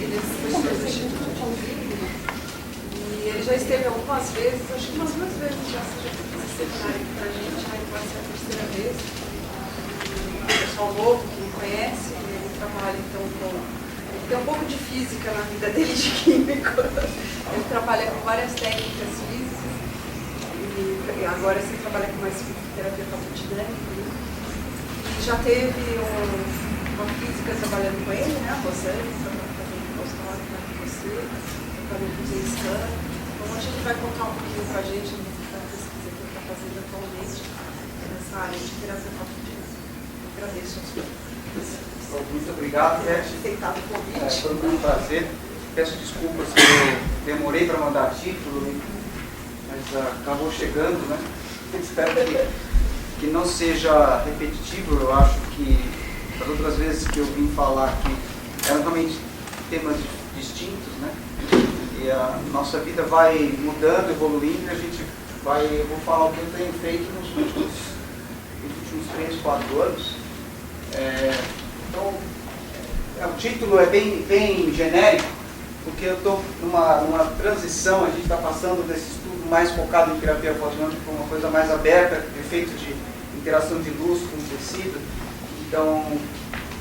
ele é professor do Instituto de Vida, e ele já esteve algumas vezes, acho que umas 2 vezes já fez esse seminário aqui pra gente, aí vai ser a 3ª vez. Um pessoal novo que não conhece, ele trabalha então com... Ele tem um pouco de física na vida dele, de químico. Ele trabalha com várias técnicas físicas, e agora ele trabalha com mais terapia farmacodinâmica, né? E já teve uma física trabalhando com ele, né? A Rosane, fazendo pós-doc com você, trabalhando com o Zé Scan. Então hoje ele vai contar um pouquinho com a gente da pesquisa que ele está fazendo atualmente nessa área de terapia farmacodinâmica. Agradeço a sua presença. Muito obrigado, Beth. Aceitado o convite. Foi um prazer. Peço desculpas se eu demorei para mandar título, mas acabou chegando, né? Espero que não seja repetitivo. Eu acho que as outras vezes que eu vim falar aqui eram realmente temas distintos, né? E a nossa vida vai mudando, evoluindo, e eu vou falar o que eu tenho feito nos últimos 3, 4 anos. Então, o título é bem genérico, porque eu estou numa transição. A gente está passando desse estudo mais focado em terapia fotodinâmica para uma coisa mais aberta, efeito de interação de luz com o tecido. Então,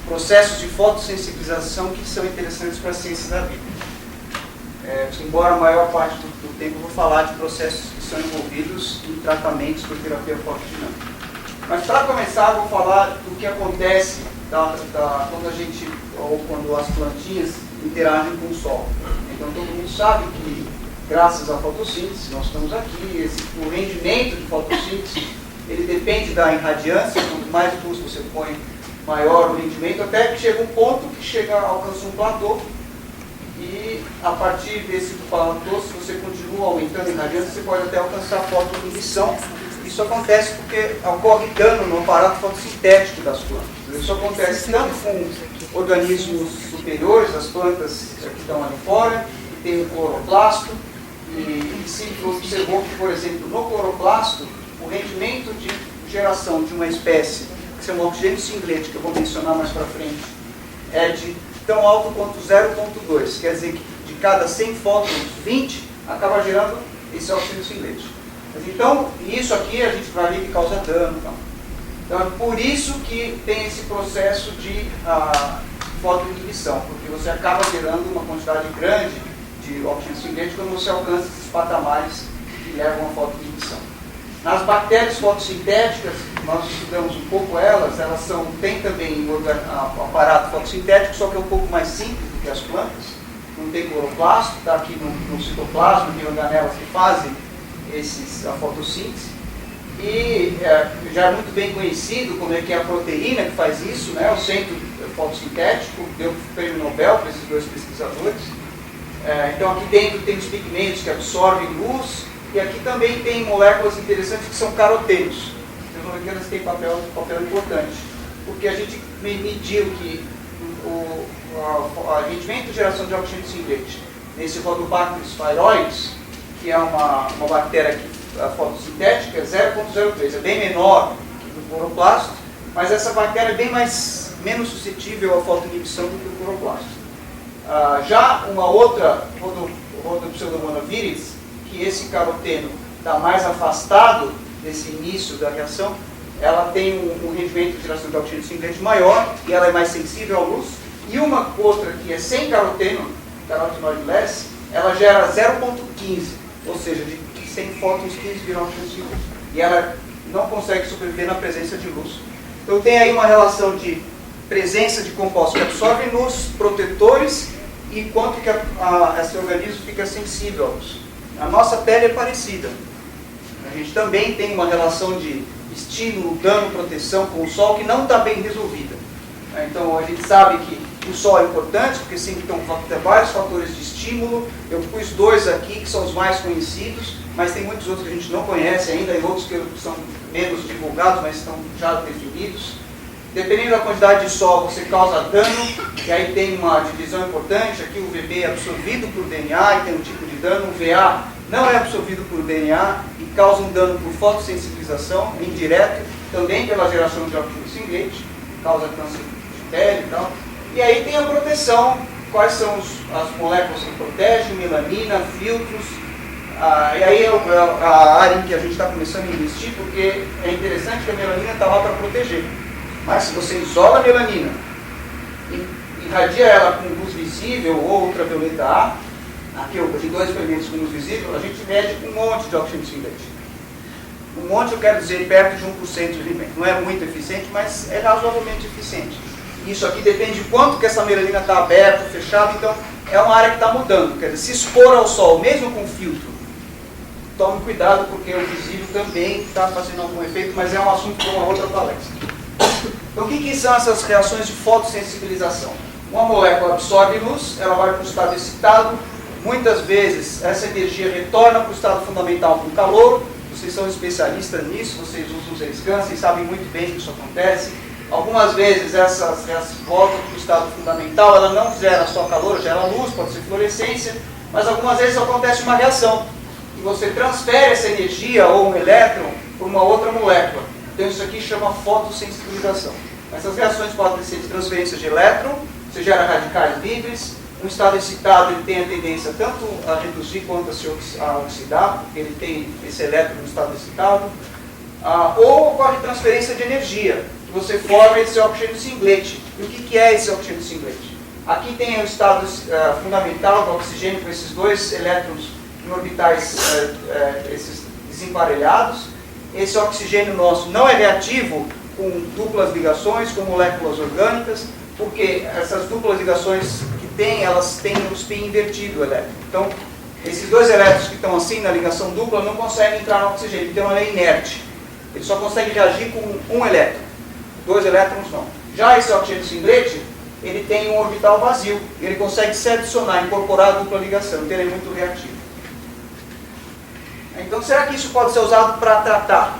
processos de fotossensibilização que são interessantes para a ciência da vida. Embora a maior parte do tempo eu vou falar de processos que são envolvidos em tratamentos por terapia fotodinâmica. Mas para começar, eu vou falar do que acontece quando as plantinhas interagem com o sol. Então todo mundo sabe que, graças à fotossíntese, nós estamos aqui. O rendimento de fotossíntese, ele depende da irradiância. Quanto mais luz você põe, maior o rendimento, até que chega um ponto que alcança um platô. E a partir desse platô, se você continua aumentando a irradiância, você pode até alcançar a fotoinibição. Isso acontece porque ocorre dano no aparato fotossintético das plantas. Isso acontece tanto com organismos superiores, as plantas que estão ali fora, que tem o cloroplasto, e se observou que, por exemplo, no cloroplasto, o rendimento de geração de uma espécie, que se chama oxigênio singlete, que eu vou mencionar mais para frente, é de tão alto quanto 0,2. Quer dizer que de cada 100 fótons, 20 acaba gerando esse oxigênio singlete. Então, isso aqui a gente vai ver que causa dano. Então, é por isso que tem esse processo de fotoinibição, porque você acaba gerando uma quantidade grande de oxigênio singlete quando você alcança esses patamares que levam à fotoinibição. Nas bactérias fotossintéticas, nós estudamos um pouco elas têm também um aparato fotossintético, só que é um pouco mais simples do que as plantas. Não tem cloroplasto, está aqui no citoplasma, tem organelas que fazem a fotossíntese, e já é muito bem conhecido como é que é a proteína que faz isso, né? O centro fotossintético deu o prêmio Nobel para esses 2 pesquisadores. Então aqui dentro tem os pigmentos que absorvem luz, e aqui também tem moléculas interessantes que são carotenos. Vocês vão ver que elas têm papel importante, porque a gente mediu que o rendimento de geração de oxigênio singlete nesse Rhodobacter sphaeroides, que é uma bactéria fotossintética, é 0,03, é bem menor que o cloroplasto, mas essa bactéria é menos suscetível à fotoinibição do que o cloroplasto. Já uma outra, Rhodopseudomonas viridis, que esse caroteno está mais afastado desse início da reação, ela tem um rendimento de geração de oxigênio singlete maior, e ela é mais sensível à luz. E uma outra que é sem caroteno, carotenoid less, ela gera 0,15, ou seja, de 100 fótons, 15 viram oxigênio singlete. E ela não consegue sobreviver na presença de luz. Então tem aí uma relação de presença de compostos que absorvem luz, protetores, e quanto que esse organismo fica sensível à luz. A nossa pele é parecida. A gente também tem uma relação de estímulo, dano, proteção com o sol que não está bem resolvida. Então a gente sabe que o sol é importante, porque sim, tem vários fatores de estímulo. Eu pus 2 aqui, que são os mais conhecidos, mas tem muitos outros que a gente não conhece ainda, e outros que são menos divulgados, mas estão já definidos. Dependendo da quantidade de sol, você causa dano, e aí tem uma divisão importante. Aqui o VB é absorvido por DNA e tem um tipo de dano. O VA não é absorvido por DNA e causa um dano por fotossensibilização indireto, também pela geração de oxigênio singlete, causa câncer de pele e tal. E aí tem a proteção quais são as moléculas que protegem, melanina, filtros. E aí é a área em que a gente está começando a investir, porque é interessante que a melanina está lá para proteger. Mas se você isola a melanina, irradia ela com luz visível ou ultravioleta A, aqui eu de 2 experimentos com luz visível, a gente mede um monte de oxigênio singlete. Um monte, eu quero dizer, perto de 1% de rendimento. Não é muito eficiente, mas é razoavelmente eficiente. Isso aqui depende de quanto que essa melanina está aberta, fechada, então é uma área que está mudando. Quer dizer, se expor ao sol, mesmo com filtro, tome cuidado, porque o visível também está fazendo algum efeito, mas é um assunto para uma outra palestra. Então, o que são essas reações de fotossensibilização? Uma molécula absorve luz, ela vai para o estado excitado, muitas vezes essa energia retorna para o estado fundamental com calor. Vocês são especialistas nisso, vocês usam os scans, vocês sabem muito bem que isso acontece. Algumas vezes essas voltam para o estado fundamental, ela não gera só calor, gera luz, pode ser fluorescência, mas algumas vezes acontece uma reação, e você transfere essa energia ou um elétron para uma outra molécula. Então isso aqui chama fotossensibilização. Essas reações podem ser de transferência de elétron, você gera radicais livres. Um estado excitado ele tem a tendência tanto a reduzir quanto a oxidar, porque ele tem esse elétron no estado excitado. Ou ocorre transferência de energia, que você forma esse oxigênio singlete. E o que é esse oxigênio singlete? Aqui tem o estado fundamental do oxigênio com esses 2 elétrons em orbitais esses desemparelhados. Esse oxigênio nosso não é reativo com duplas ligações, com moléculas orgânicas, porque essas duplas ligações que tem, elas têm o spin invertido elétrico. Então, esses 2 elétrons que estão assim na ligação dupla não conseguem entrar no oxigênio, então ele é inerte. Ele só consegue reagir com um elétron, 2 elétrons não. Já esse oxigênio singlete, ele tem um orbital vazio, e ele consegue se adicionar, incorporar a dupla ligação, então ele é muito reativo. Então, será que isso pode ser usado para tratar,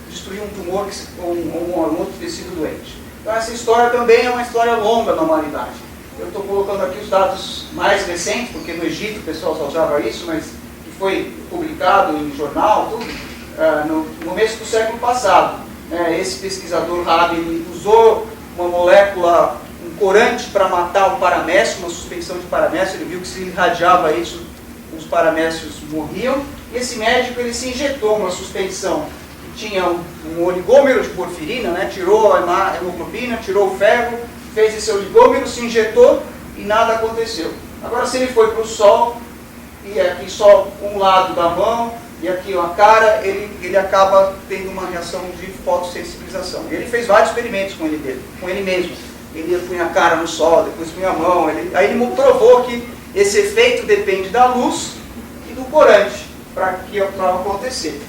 destruir um tumor ou um outro tecido doente? Então, essa história também é uma história longa na humanidade. Eu estou colocando aqui os dados mais recentes, porque no Egito o pessoal só usava isso, mas que foi publicado em jornal, tudo, no começo do século passado. Esse pesquisador Rabi, ele usou uma molécula, um corante para matar o paramécio, uma suspensão de paramécio. Ele viu que se irradiava isso, os paramécios morriam. E esse médico ele se injetou uma suspensão que tinha um oligômero de porfirina, né? Tirou a hemoglobina, tirou o ferro, fez esse oligômero, se injetou e nada aconteceu. Agora, se ele foi para o sol, e aqui só um lado da mão, e aqui a cara, ele acaba tendo uma reação de fotossensibilização. Ele fez vários experimentos com ele mesmo. Ele punha a cara no sol, depois punha a mão. Aí ele provou que esse efeito depende da luz e do corante para acontecer.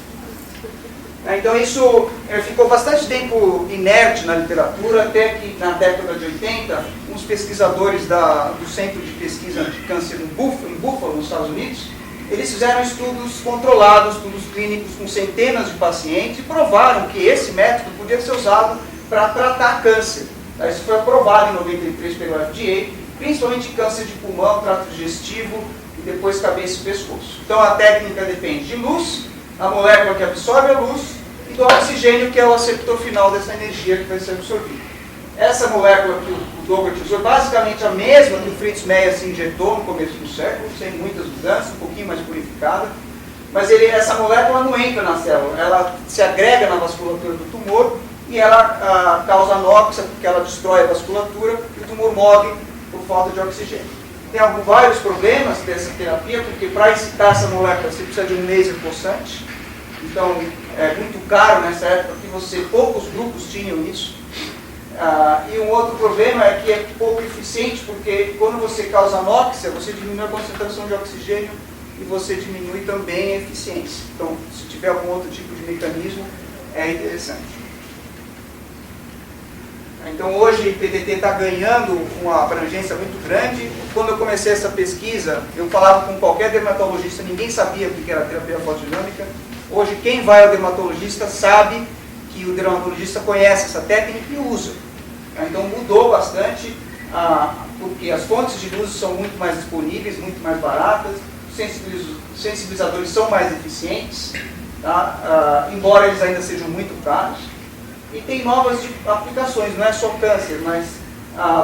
Então isso ficou bastante tempo inerte na literatura, até que na década de 80, uns pesquisadores do Centro de Pesquisa de Câncer em Buffalo, nos Estados Unidos, eles fizeram estudos controlados, estudos clínicos com centenas de pacientes e provaram que esse método podia ser usado para tratar câncer. Isso foi aprovado em 93 pelo FDA, principalmente câncer de pulmão, trato digestivo e depois cabeça e pescoço. Então a técnica depende de luz, a molécula que absorve a luz e do oxigênio, que é o aceptor final dessa energia que vai ser absorvida. Essa molécula que o Dougherty usou é basicamente a mesma que o Fritz Meyer se injetou no começo do século, sem muitas mudanças, um pouquinho mais purificada, mas essa molécula não entra na célula, ela se agrega na vasculatura do tumor e ela causa anóxia, porque ela destrói a vasculatura e o tumor morre por falta de oxigênio. Tem vários problemas dessa terapia, porque para excitar essa molécula você precisa de um laser pulsante, então é muito caro nessa época, que poucos grupos tinham isso. E um outro problema é que é pouco eficiente, porque quando você causa anóxia, você diminui a concentração de oxigênio e você diminui também a eficiência. Então, se tiver algum outro tipo de mecanismo, é interessante. Então, hoje, o PTT está ganhando uma abrangência muito grande. Quando eu comecei essa pesquisa, eu falava com qualquer dermatologista, ninguém sabia o que era terapia fotodinâmica. Hoje, quem vai ao dermatologista sabe que o dermatologista conhece essa técnica e usa. Então mudou bastante, porque as fontes de luz são muito mais disponíveis, muito mais baratas, os sensibilizadores são mais eficientes, tá? Embora eles ainda sejam muito caros. E tem novas aplicações, não é só câncer, mas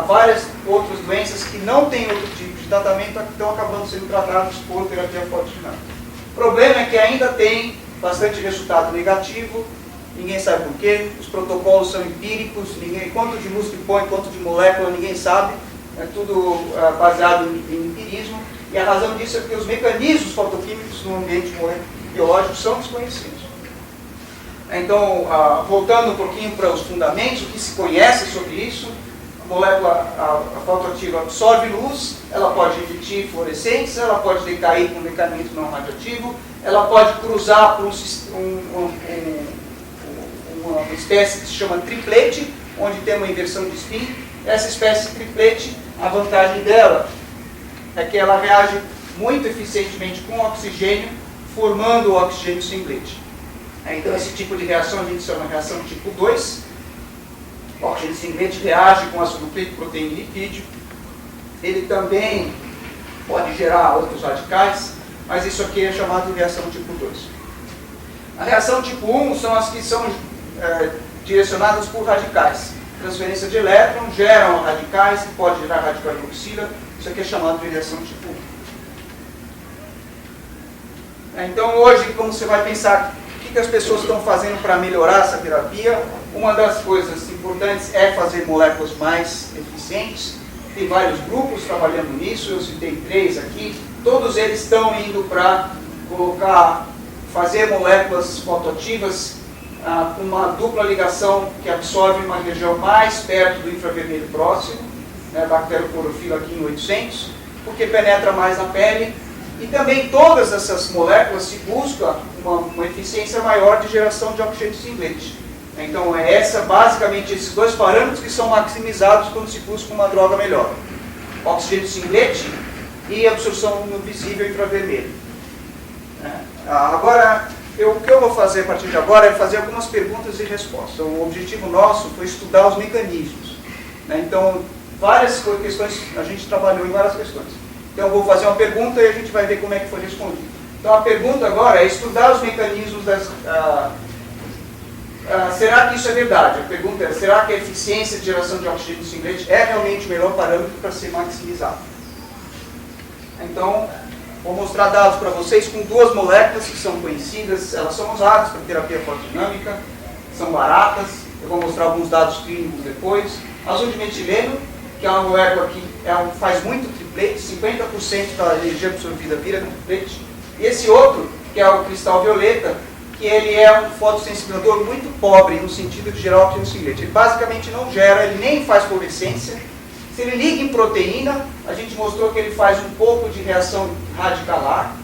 várias outras doenças que não têm outro tipo de tratamento estão acabando sendo tratadas por terapia fotodinâmica. O problema é que ainda tem bastante resultado negativo, ninguém sabe por quê, os protocolos são empíricos, quanto de luz que põe, quanto de molécula, ninguém sabe, é tudo baseado em empirismo, e a razão disso é porque os mecanismos fotoquímicos no ambiente biológico são desconhecidos. Então, voltando um pouquinho para os fundamentos, o que se conhece sobre isso, a molécula a fotoativa absorve luz, ela pode emitir fluorescentes, ela pode decair com um mecanismo não radioativo, ela pode cruzar por uma espécie que se chama triplete, onde tem uma inversão de spin. Essa espécie de triplete, a vantagem dela é que ela reage muito eficientemente com o oxigênio, formando o oxigênio singlete. Então, esse tipo de reação a gente chama de reação tipo 2. O oxigênio singlete reage com ácido nucleico, proteína e lipídio. Ele também pode gerar outros radicais, mas isso aqui é chamado de reação tipo 2. A reação tipo 1 são as que são direcionadas por radicais. Transferência de elétron, geram radicais, que pode gerar radical hidroxila. Isso aqui é chamado de reação tipo 1. Então, hoje, como você vai pensar o que as pessoas estão fazendo para melhorar essa terapia, uma das coisas importantes é fazer moléculas mais eficientes. Tem vários grupos trabalhando nisso, eu citei 3 aqui. Todos eles estão indo para fazer moléculas fotoativas com uma dupla ligação que absorve uma região mais perto do infravermelho próximo, né, bacteroclorofila aqui em 800, porque penetra mais na pele. E também todas essas moléculas se busca uma eficiência maior de geração de oxigênio singlete. Então, basicamente esses dois parâmetros que são maximizados quando se busca uma droga melhor. Oxigênio singlete e absorção no visível infravermelho. Agora, o que eu vou fazer a partir de agora é fazer algumas perguntas e respostas. O objetivo nosso foi estudar os mecanismos. Então, várias questões, a gente trabalhou em várias questões. Então, eu vou fazer uma pergunta e a gente vai ver como é que foi respondido. Então, a pergunta agora é estudar os mecanismos das... será que isso é verdade? A pergunta é, será que a eficiência de geração de oxigênio singlete é realmente o melhor parâmetro para ser maximizado? Então, vou mostrar dados para vocês com 2 moléculas que são conhecidas, elas são usadas para terapia fotodinâmica, são baratas, eu vou mostrar alguns dados clínicos depois. Azul de metileno, que é uma molécula que faz muito triplete, 50% da energia absorvida vira no triplete. E esse outro, que é o cristal violeta, que ele é um fotossensibilizador muito pobre no sentido de gerar oxigênio singlete. Ele basicamente não gera, ele nem faz fluorescência. Se ele liga em proteína, a gente mostrou que ele faz um pouco de reação radicalar,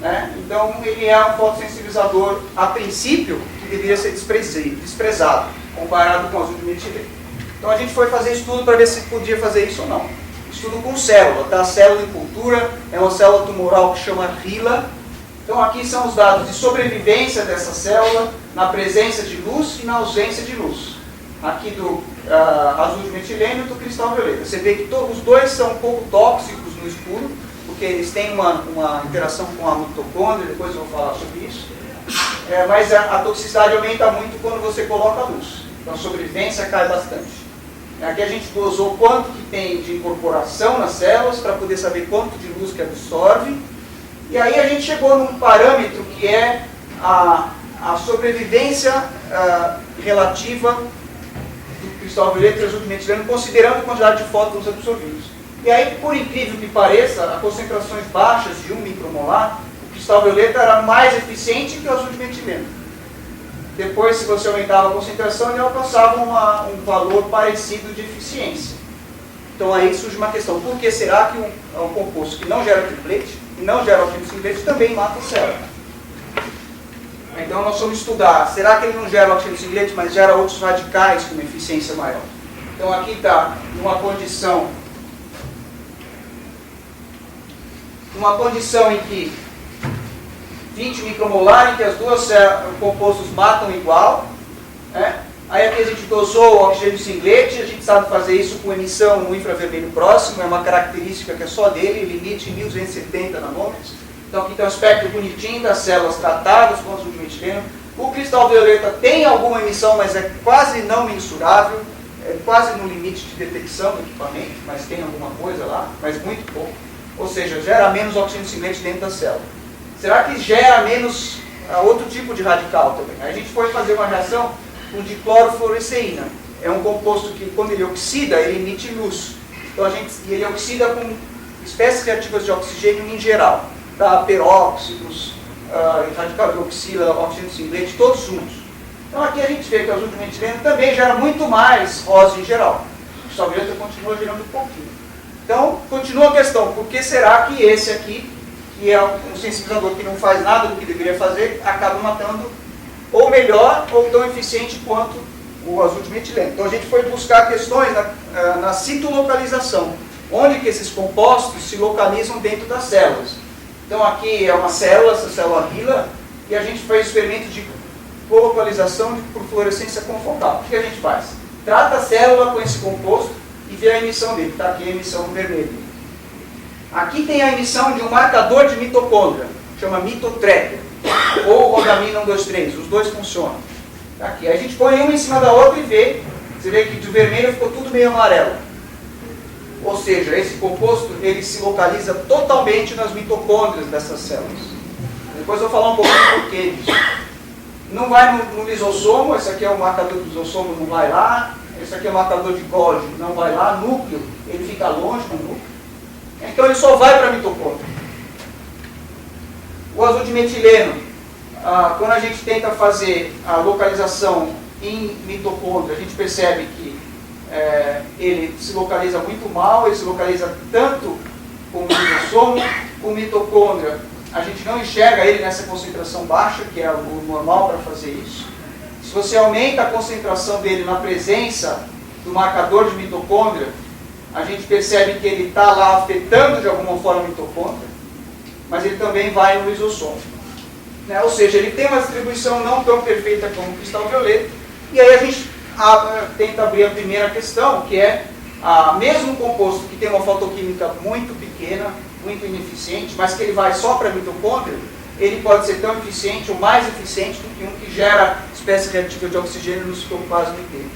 né? Então ele é um fotossensibilizador, a princípio, que deveria ser desprezado, comparado com o azul de metileno. Então a gente foi fazer estudo para ver se podia fazer isso ou não. Estudo com célula, tá? Célula em cultura, é uma célula tumoral que chama RILA. Então aqui são os dados de sobrevivência dessa célula na presença de luz e na ausência de luz. Aqui do azul de metileno e do cristal violeta. Você vê que os dois são um pouco tóxicos no escuro, porque eles têm uma interação com a mitocôndria, depois eu vou falar sobre isso. Mas a toxicidade aumenta muito quando você coloca a luz. Então a sobrevivência cai bastante. Aqui a gente dosou quanto que tem de incorporação nas células, para poder saber quanto de luz que absorve. E aí a gente chegou num parâmetro que é a sobrevivência relativa do cristal violeta e azul de metileno, considerando a quantidade de fótons absorvidos. E aí, por incrível que pareça, a concentrações baixas de 1 micromolar, o cristal violeta era mais eficiente que o azul de metileno. Depois, se você aumentava a concentração, ele alcançava um valor parecido de eficiência. Então aí surge uma questão, por que será que um composto que não gera triplete e não gera oxigênio singlete também mata a célula? Então nós vamos estudar, será que ele não gera oxigênio singlete, mas gera outros radicais com uma eficiência maior? Então aqui está uma condição em que 20 micromolar, em que as duas compostos matam igual, né? Aí aqui a gente dosou o oxigênio singlete, a gente sabe fazer isso com emissão no infravermelho próximo, é uma característica que é só dele, limite 1270 nanômetros. Então aqui tem um espectro bonitinho das células tratadas com azul de metileno. O cristal violeta tem alguma emissão, mas é quase não mensurável. é quase no limite de detecção do equipamento, mas tem alguma coisa lá, mas muito pouco. Ou seja, gera menos oxigênio cinzento dentro da célula. Será que gera menos outro tipo de radical também? A gente foi fazer uma reação com diclorofluoresceína. É um composto que, quando ele oxida, ele emite luz. Então, ele oxida com espécies reativas de oxigênio em geral. Tá? Peróxidos, radical de oxila, oxigênio cinzente, todos juntos. Então, aqui a gente vê que o azul de metileno também gera muito mais rosa em geral. O salvia continua gerando um pouquinho. Então, continua a questão, por que será que esse aqui, que é um sensibilizador que não faz nada do que deveria fazer, acaba matando ou melhor ou tão eficiente quanto o azul de metileno? Então, a gente foi buscar questões na citolocalização, onde que esses compostos se localizam dentro das células. Então, aqui é uma célula, essa célula HeLa, e a gente faz experimento de colocalização por fluorescência confocal. O que a gente faz? Trata a célula com esse composto e vê a emissão dele. Está aqui a emissão vermelha. Aqui tem a emissão de um marcador de mitocôndria, chama mitotracker, ou rodamina 1, 2, 3, os dois funcionam. Tá aqui. Aí a gente põe uma em cima da outra e vê, você vê que de vermelho ficou tudo meio amarelo. Ou seja, esse composto ele se localiza totalmente nas mitocôndrias dessas células. Depois eu vou falar um pouquinho do porquê disso. Não vai no lisossomo, esse aqui é o marcador do lisossomo, não vai lá. Esse aqui é o marcador de Golgi, não vai lá. Núcleo, ele fica longe do núcleo. Então ele só vai para a mitocôndria. O azul de metileno, quando a gente tenta fazer a localização em mitocôndria, a gente percebe que ele se localiza muito mal, ele se localiza tanto com o lisossomo, com mitocôndria. A gente não enxerga ele nessa concentração baixa, que é o normal para fazer isso. Se você aumenta a concentração dele na presença do marcador de mitocôndria, a gente percebe que ele está lá afetando de alguma forma a mitocôndria, mas ele também vai no lisossomo. Né? Ou seja, ele tem uma distribuição não tão perfeita como o cristal violeta, e aí a gente tenta abrir a primeira questão, que é mesmo um composto que tem uma fotoquímica muito pequena, muito ineficiente, mas que ele vai só para a mitocôndria, ele pode ser tão eficiente ou mais eficiente do que um que gera espécie reativa de oxigênio no citoplasma inteiro.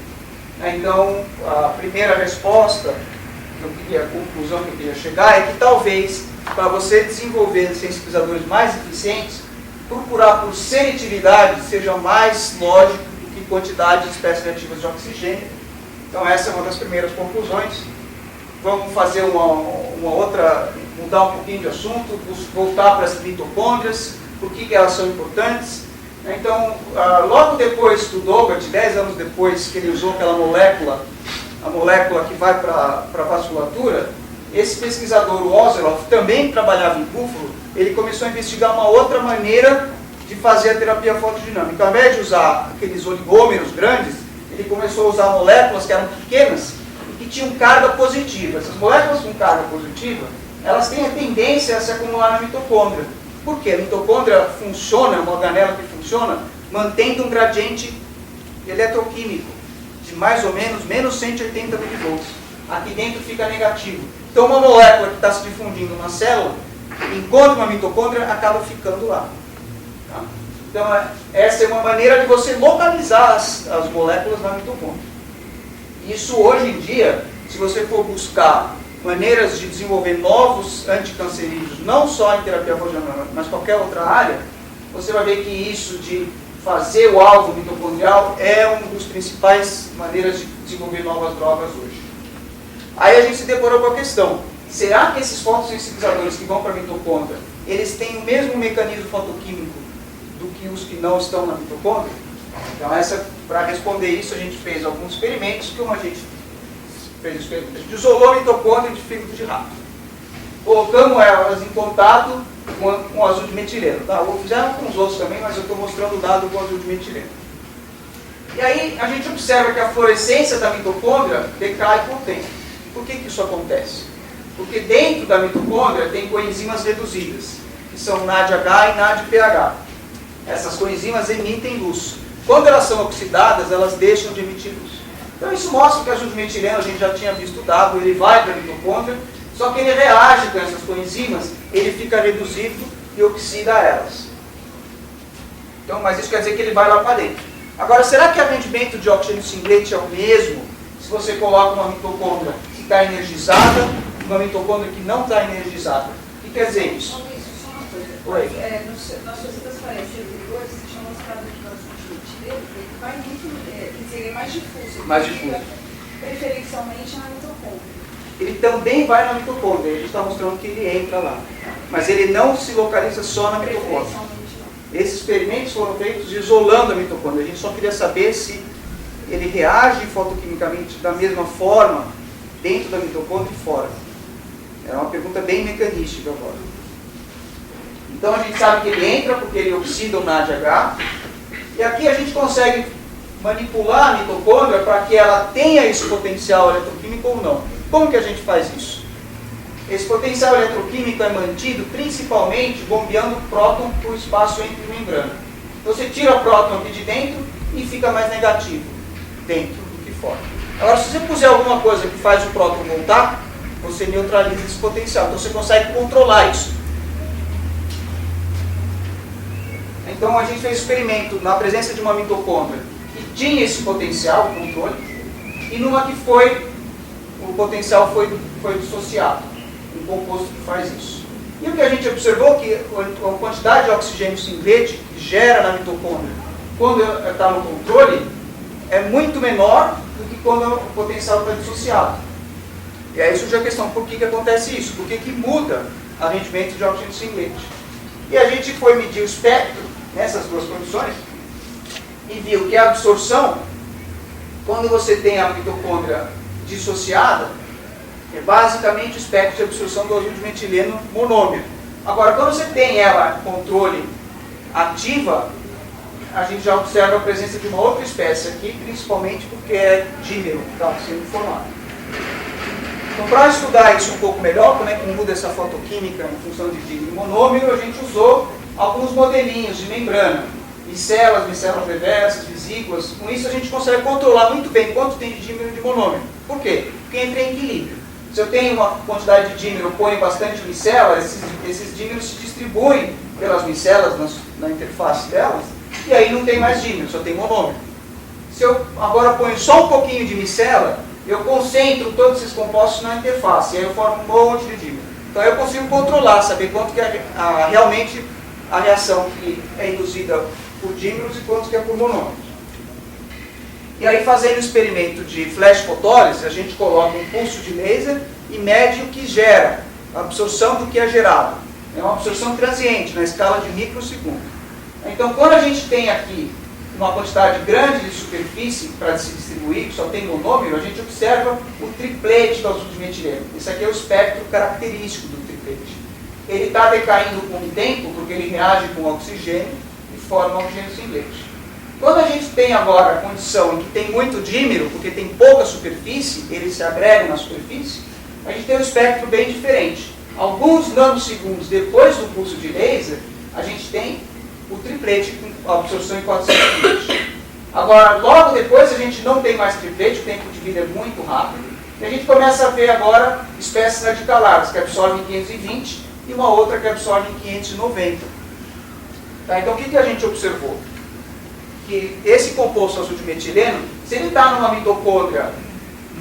Então, a primeira resposta, a conclusão que eu queria chegar é que talvez, para você desenvolver sensibilizadores mais eficientes, procurar por seletividade seja mais lógico do que quantidade de espécies reativas de oxigênio. Então, essa é uma das primeiras conclusões. Vamos fazer uma outra, mudar um pouquinho de assunto, voltar para as mitocôndrias, por que elas são importantes. Então, logo depois do Dougherty, 10 anos depois que ele usou aquela molécula, a molécula que vai para a vasculatura, esse pesquisador, o Ozeloff, também trabalhava em búfalo, ele começou a investigar uma outra maneira de fazer a terapia fotodinâmica. Ao invés de usar aqueles oligômeros grandes, ele começou a usar moléculas que eram pequenas e que tinham carga positiva. Essas moléculas com carga positiva, elas têm a tendência a se acumular na mitocôndria. Por quê? A mitocôndria funciona, é uma organela que funciona, mantendo um gradiente eletroquímico de mais ou menos 180 milivolts. Aqui dentro fica negativo. Então uma molécula que está se difundindo na célula, encontra uma mitocôndria, acaba ficando lá. Tá? Então essa é uma maneira de você localizar as moléculas na mitocôndria. Isso hoje em dia, se você for buscar maneiras de desenvolver novos anticancerígenos, não só em terapia fotodinâmica, mas qualquer outra área, você vai ver que isso de fazer o alvo mitocondrial é uma das principais maneiras de desenvolver novas drogas hoje. Aí a gente se deparou com a questão, será que esses fotossensibilizadores que vão para a mitocôndria, eles têm o mesmo mecanismo fotoquímico do que os que não estão na mitocôndria? Então, para responder isso, a gente fez alguns experimentos, como a gente isolou a mitocôndria de fígado de rato. Colocamos elas em contato com o azul de metileno. Tá? Fizeram com os outros também, mas eu estou mostrando o dado com o azul de metileno. E aí a gente observa que a fluorescência da mitocôndria decai com o tempo. Por que isso acontece? Porque dentro da mitocôndria tem coenzimas reduzidas, que são NADH e NADPH. Essas coenzimas emitem luz. Quando elas são oxidadas, elas deixam de emitir luz. Então isso mostra que o azul de metileno, a gente já tinha visto o dado, ele vai para a mitocôndria, só que ele reage com essas coenzimas, ele fica reduzido e oxida elas. Então, mas isso quer dizer que ele vai lá para dentro. Agora, será que o rendimento de oxigênio singlete é o mesmo se você coloca uma mitocôndria que está energizada e uma mitocôndria que não está energizada. O que quer dizer isso? Só uma coisa. Oi. Nas suas transparências anteriores, você tinha mostrado aqui no conjunto dele, que ele vai muito, que seria mais difuso. Mais difuso. Preferencialmente na mitocôndria. Ele também vai na mitocôndria, a gente está mostrando que ele entra lá. Mas ele não se localiza só na mitocôndria. Esses experimentos foram feitos isolando a mitocôndria. A gente só queria saber se ele reage fotoquimicamente da mesma forma dentro da mitocôndria e fora. Era uma pergunta bem mecanística agora. Então a gente sabe que ele entra porque ele oxida o NADH. E aqui a gente consegue manipular a mitocôndria para que ela tenha esse potencial eletroquímico ou não. Como que a gente faz isso? Esse potencial eletroquímico é mantido principalmente bombeando o próton para o espaço entre membrana. Então você tira o próton aqui de dentro e fica mais negativo dentro do que fora. Agora, se você puser alguma coisa que faz o próton voltar, você neutraliza esse potencial. Então você consegue controlar isso. Então a gente fez experimento na presença de uma mitocôndria que tinha esse potencial, o controle, e numa que o potencial foi dissociado, um composto que faz isso. E o que a gente observou que a quantidade de oxigênio singlete que gera na mitocôndria, quando está no controle, é muito menor do que quando o potencial está dissociado. E aí surge a questão, por que acontece isso? Por que muda o rendimento de oxigênio singlete? E a gente foi medir o espectro nessas duas condições e viu que a absorção, quando você tem a mitocôndria dissociada, é basicamente o espectro de absorção do azul de metileno monômero. Agora, quando você tem ela controle ativa, a gente já observa a presença de uma outra espécie aqui, principalmente porque é dímero que está sendo formado. Então, para estudar isso um pouco melhor, como é que muda essa fotoquímica em função de dímero e monômero, a gente usou alguns modelinhos de membrana, micelas reversas, vesículas. Com isso a gente consegue controlar muito bem quanto tem de dímero e de monômero. Por quê? Porque entra em equilíbrio. Se eu tenho uma quantidade de dímero, ponho bastante micela, esses dímeros se distribuem pelas micelas na interface delas, e aí não tem mais dímero, só tem monômero. Se eu agora ponho só um pouquinho de micela, eu concentro todos esses compostos na interface, e aí eu formo um monte de dímero. Então eu consigo controlar, saber quanto que é realmente a reação que é induzida por dímeros e quanto que é por monômeros. E aí, fazendo o experimento de flash fotólise, a gente coloca um pulso de laser e mede o que gera, a absorção do que é gerado. É uma absorção transiente, na escala de microsegundo. Então, quando a gente tem aqui uma quantidade grande de superfície para se distribuir, que só tem monômero, a gente observa o triplete do azul de metileno. Esse aqui é o espectro característico do triplete. Ele está decaindo com o tempo, porque ele reage com o oxigênio e forma oxigênio singlete. Quando a gente tem agora a condição em que tem muito dímero, porque tem pouca superfície, eles se agregam na superfície, a gente tem um espectro bem diferente. Alguns nanosegundos depois do pulso de laser, a gente tem o triplete com absorção em 400 km. Agora, logo depois, a gente não tem mais triplete, o tempo de vida é muito rápido, e a gente começa a ver agora espécies radicaladas, que absorvem em 520, e uma outra que absorve em 590. Tá, então, o que a gente observou? Que esse composto azul de metileno, se ele está numa mitocôndria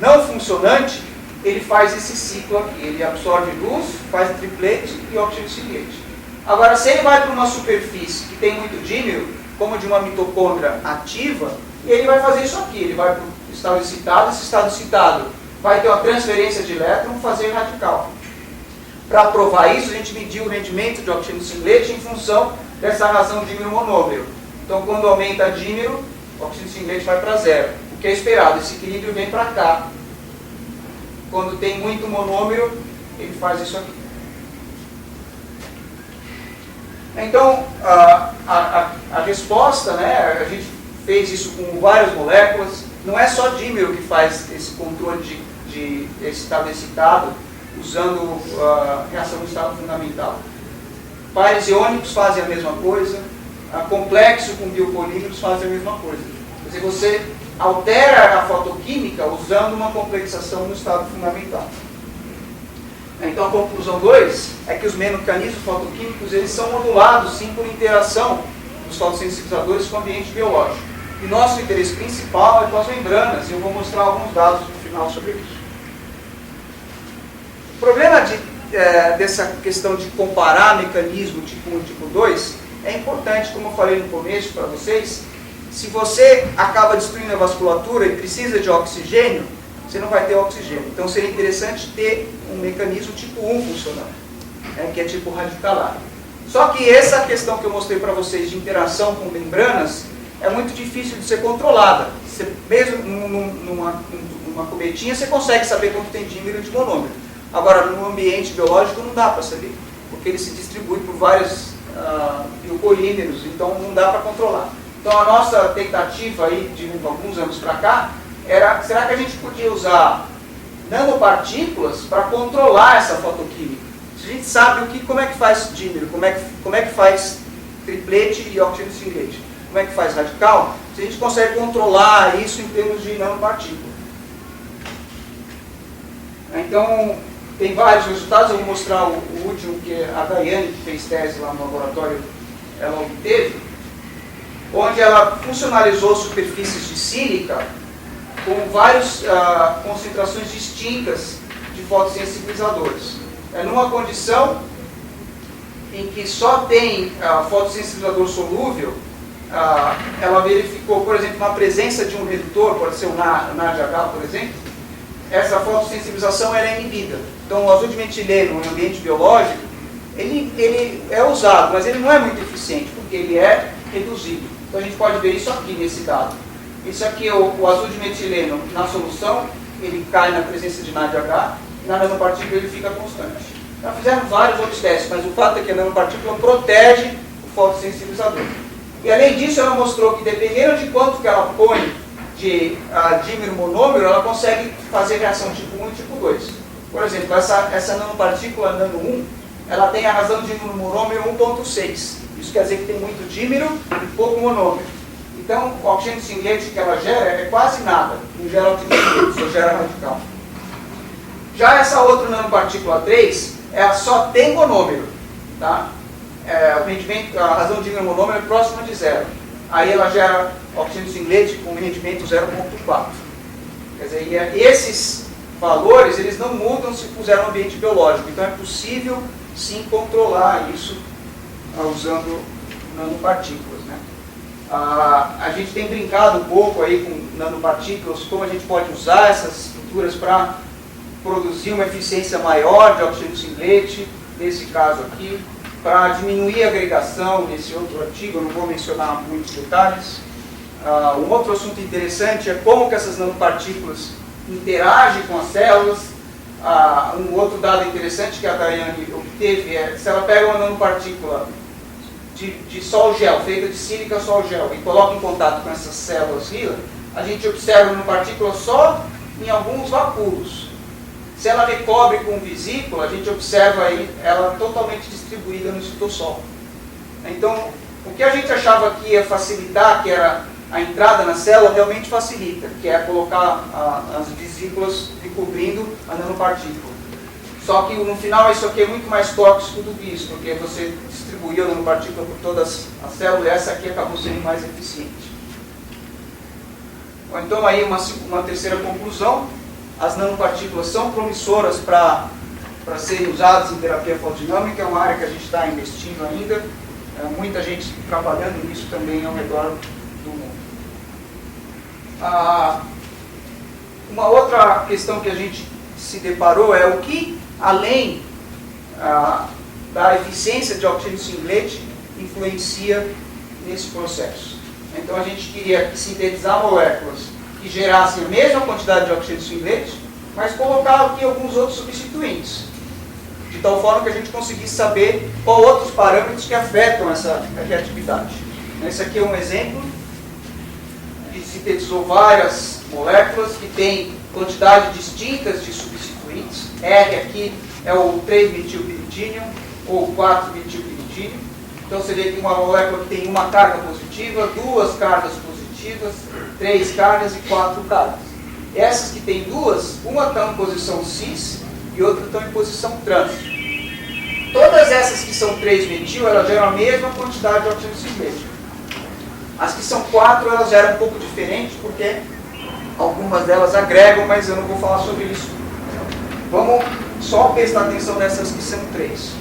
não funcionante, ele faz esse ciclo aqui. Ele absorve luz, faz triplete e oxigênio singlete. Agora, se ele vai para uma superfície que tem muito dímero, como de uma mitocôndria ativa, ele vai fazer isso aqui. Ele vai para o estado excitado, esse estado excitado vai ter uma transferência de elétron, fazer radical. Para provar isso, a gente mediu o rendimento de oxigênio singlete em função dessa razão dímero-monômero. Então, quando aumenta dímero, o oxigênio singlete vai para zero. O que é esperado? Esse equilíbrio vem para cá. Quando tem muito monômero, ele faz isso aqui. Então, a resposta, né, a gente fez isso com várias moléculas. Não é só dímero que faz esse controle de estado excitado, usando a reação do estado fundamental. Pares iônicos fazem a mesma coisa. Complexo com biopolímeros fazem a mesma coisa. Quer dizer, você altera a fotoquímica usando uma complexação no estado fundamental. Então, a conclusão 2 é que os mecanismos fotoquímicos eles são modulados, sim, por interação dos fotossensibilizadores com o ambiente biológico. E nosso interesse principal é com as membranas, e eu vou mostrar alguns dados no final. final sobre isso. O problema dessa questão de comparar mecanismo tipo 1 e tipo 2 é importante, como eu falei no começo para vocês. Se você acaba destruindo a vasculatura e precisa de oxigênio, você não vai ter oxigênio. Então seria interessante ter um mecanismo tipo 1 funcionando, que é tipo radicalar. Só que essa questão que eu mostrei para vocês de interação com membranas é muito difícil de ser controlada. Você, mesmo numa cubetinha, você consegue saber quanto tem dímero e de monômero. Agora, no ambiente biológico não dá para saber, porque ele se distribui por vários biopolímeros, então não dá para controlar. Então a nossa tentativa aí, de alguns anos para cá, era, será que a gente podia usar nanopartículas para controlar essa fotoquímica? Se a gente sabe como é que faz dímero, como é que faz triplete e oxigênio singlete, como é que faz radical, se a gente consegue controlar isso em termos de nanopartícula. Então, tem vários resultados, eu vou mostrar o último, que a Daiane, que fez tese lá no laboratório, ela obteve, onde ela funcionalizou superfícies de sílica com várias concentrações distintas de fotossensibilizadores. Numa condição em que só tem fotossensibilizador solúvel, ela verificou, por exemplo, na presença de um redutor, pode ser o NADH, por exemplo, essa fotossensibilização é inibida. Então, o azul de metileno no ambiente biológico, ele é usado, mas ele não é muito eficiente, porque ele é reduzido. Então, a gente pode ver isso aqui nesse dado. Isso aqui é o azul de metileno na solução, ele cai na presença de NADH, e na nanopartícula ele fica constante. Já fizeram vários outros testes, mas o fato é que a nanopartícula protege o fotossensibilizador. E além disso, ela mostrou que dependendo de quanto que ela põe de dímero monômero, ela consegue fazer reação tipo 1 e tipo 2. Por exemplo, essa nanopartícula nano 1, ela tem a razão de dímero monômero 1.6. Isso quer dizer que tem muito dímero e pouco monômero. Então, o oxigênio singlete que ela gera é quase nada. Não gera oxigênio singlete, só gera radical. Já essa outra nanopartícula 3, ela só tem monômero. Tá? O rendimento, a razão de dímero monômero é próxima de zero. Aí ela gera oxigênio singlete com rendimento 0.4. Quer dizer, esses valores eles não mudam se puser no ambiente biológico. Então é possível sim controlar isso usando nanopartículas. Né? A gente tem brincado um pouco aí com nanopartículas, como a gente pode usar essas estruturas para produzir uma eficiência maior de oxigênio singlete, nesse caso aqui, para diminuir a agregação, nesse outro artigo, eu não vou mencionar muitos detalhes. Um outro assunto interessante é como que essas nanopartículas interagem com as células. Um outro dado interessante que a Daiane obteve é, se ela pega uma nanopartícula de sol gel, feita de sílica sol gel, e coloca em contato com essas células lila, a gente observa a nanopartícula só em alguns vacúolos. Se ela recobre com vesícula, a gente observa aí ela totalmente distribuída no citossol. Então, o que a gente achava que ia facilitar, que era a entrada na célula, realmente facilita, que é colocar as vesículas recobrindo a nanopartícula. Só que no final isso aqui é muito mais tóxico do que isso, porque você distribuiu a nanopartícula por todas as células e essa aqui acabou sendo mais eficiente. Então aí uma terceira conclusão. As nanopartículas são promissoras para serem usadas em terapia fotodinâmica, é uma área que a gente está investindo ainda, muita gente trabalhando nisso também ao redor do mundo. Uma outra questão que a gente se deparou é o que, além da eficiência de oxigênio singlete, influencia nesse processo. Então a gente queria sintetizar moléculas que gerassem a mesma quantidade de oxigênio singlete, mas colocar aqui alguns outros substituintes, de tal forma que a gente conseguisse saber quais outros parâmetros que afetam essa reatividade. Esse aqui é um exemplo, que sintetizou várias moléculas que têm quantidades distintas de substituintes. R aqui é o 3-metilpiridínium ou 4-metilpiridínium. Então seria que uma molécula que tem uma carga positiva, duas cargas positivas, 3 cargas e 4 cargas. Essas que tem duas, uma está em posição cis e outra está em posição trans. Todas essas que são 3-metil, elas geram a mesma quantidade de oxigênio singlete. As que são 4, elas geram um pouco diferente, porque Algumas delas agregam, mas eu não vou falar sobre isso. Vamos só prestar atenção nessas que são 3.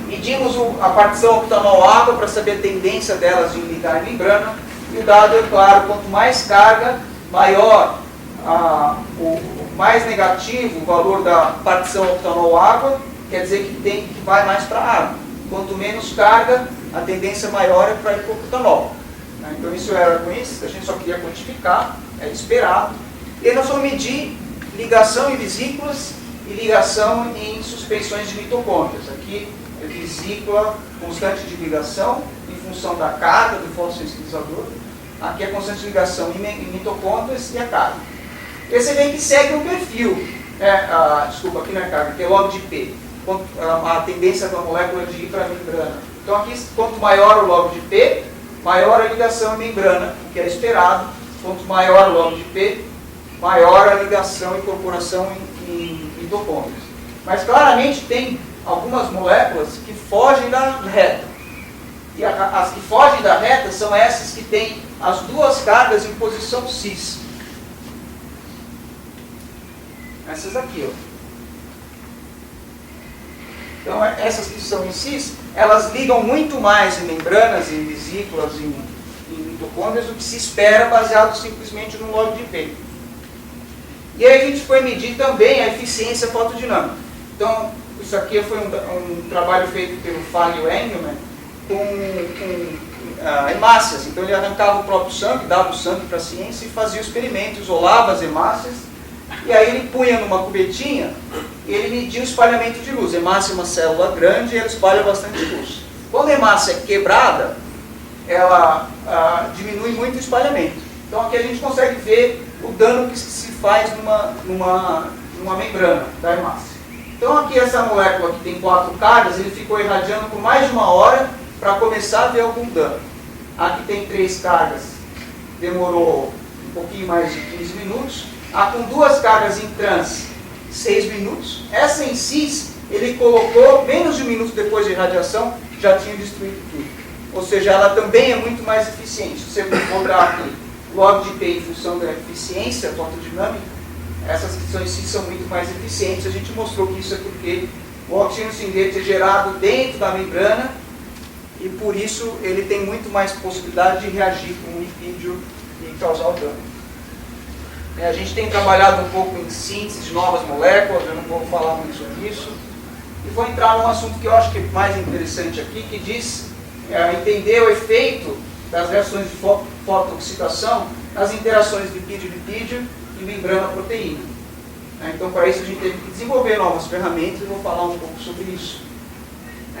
Medimos a partição octanol-água para saber a tendência delas em ligar em membrana. E o dado é claro, quanto mais carga, maior, mais negativo o valor da partição octanol-água, quer dizer que vai mais para a água. Quanto menos carga, a tendência maior é para ir para o octanol. Então isso era conhecido, a gente só queria quantificar, é esperado. E aí nós vamos medir ligação em vesículas e ligação em suspensões de mitocôndrias. Aqui é vesícula, constante de ligação em função da carga do fotossensibilizador. Aqui é constante de ligação em mitocôndrias e a carga. E você vê que segue um perfil. Desculpa, aqui não é carga, aqui é log de P. A tendência da molécula de ir para a membrana. Então aqui, quanto maior o log de P, maior a ligação em membrana, o que é esperado. Quanto maior o log de P, maior a ligação e incorporação em mitocôndrias. Mas claramente tem algumas moléculas que fogem da reta. E as que fogem da reta são essas que têm as duas cargas em posição cis. Essas aqui, ó. Então, essas que são em cis, elas ligam muito mais em membranas, em vesículas, em mitocôndrias, do que se espera, baseado simplesmente no log de P. E aí a gente foi medir também a eficiência fotodinâmica. Então, isso aqui foi um trabalho feito pelo Fag e o Engelmann com hemácias. Então, ele arrancava o próprio sangue, dava o sangue para a ciência e fazia o experimento, isolava as hemácias, e aí ele punha numa cubetinha e ele media o espalhamento de luz. A hemácia é uma célula grande e ela espalha bastante luz. Quando a hemácia é quebrada, ela diminui muito o espalhamento. Então aqui a gente consegue ver o dano que se faz numa membrana da hemácia. Então aqui essa molécula que tem 4 cargas, ele ficou irradiando por mais de 1 hora para começar a ver algum dano. Aqui tem 3 cargas, demorou um pouquinho mais de 15 minutos. A com 2 cargas em trans, 6 minutos. Essa em cis, ele colocou, menos de 1 minuto depois de irradiação, já tinha destruído tudo. Ou seja, ela também é muito mais eficiente. Se você cobrar aqui log de P em função da eficiência fotodinâmica, essas que são em cis são muito mais eficientes. A gente mostrou que isso é porque o oxigênio cinzento é gerado dentro da membrana e por isso ele tem muito mais possibilidade de reagir com o lipídio e causar o dano. A gente tem trabalhado um pouco em síntese de novas moléculas, eu não vou falar muito sobre isso. E vou entrar num assunto que eu acho que é mais interessante aqui, que diz entender o efeito das reações de fotooxidação nas interações lipídio-lipídio e membrana-proteína. Então, para isso, a gente teve que desenvolver novas ferramentas e vou falar um pouco sobre isso.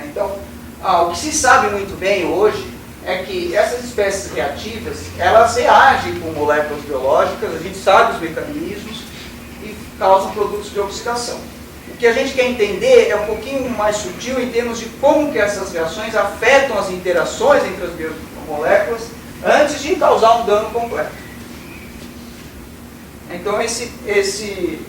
Então, o que se sabe muito bem hoje é que essas espécies reativas, elas reagem com moléculas biológicas, a gente sabe os mecanismos e causam produtos de oxidação. O que a gente quer entender é um pouquinho mais sutil em termos de como que essas reações afetam as interações entre as biomoléculas antes de causar um dano completo. Então esse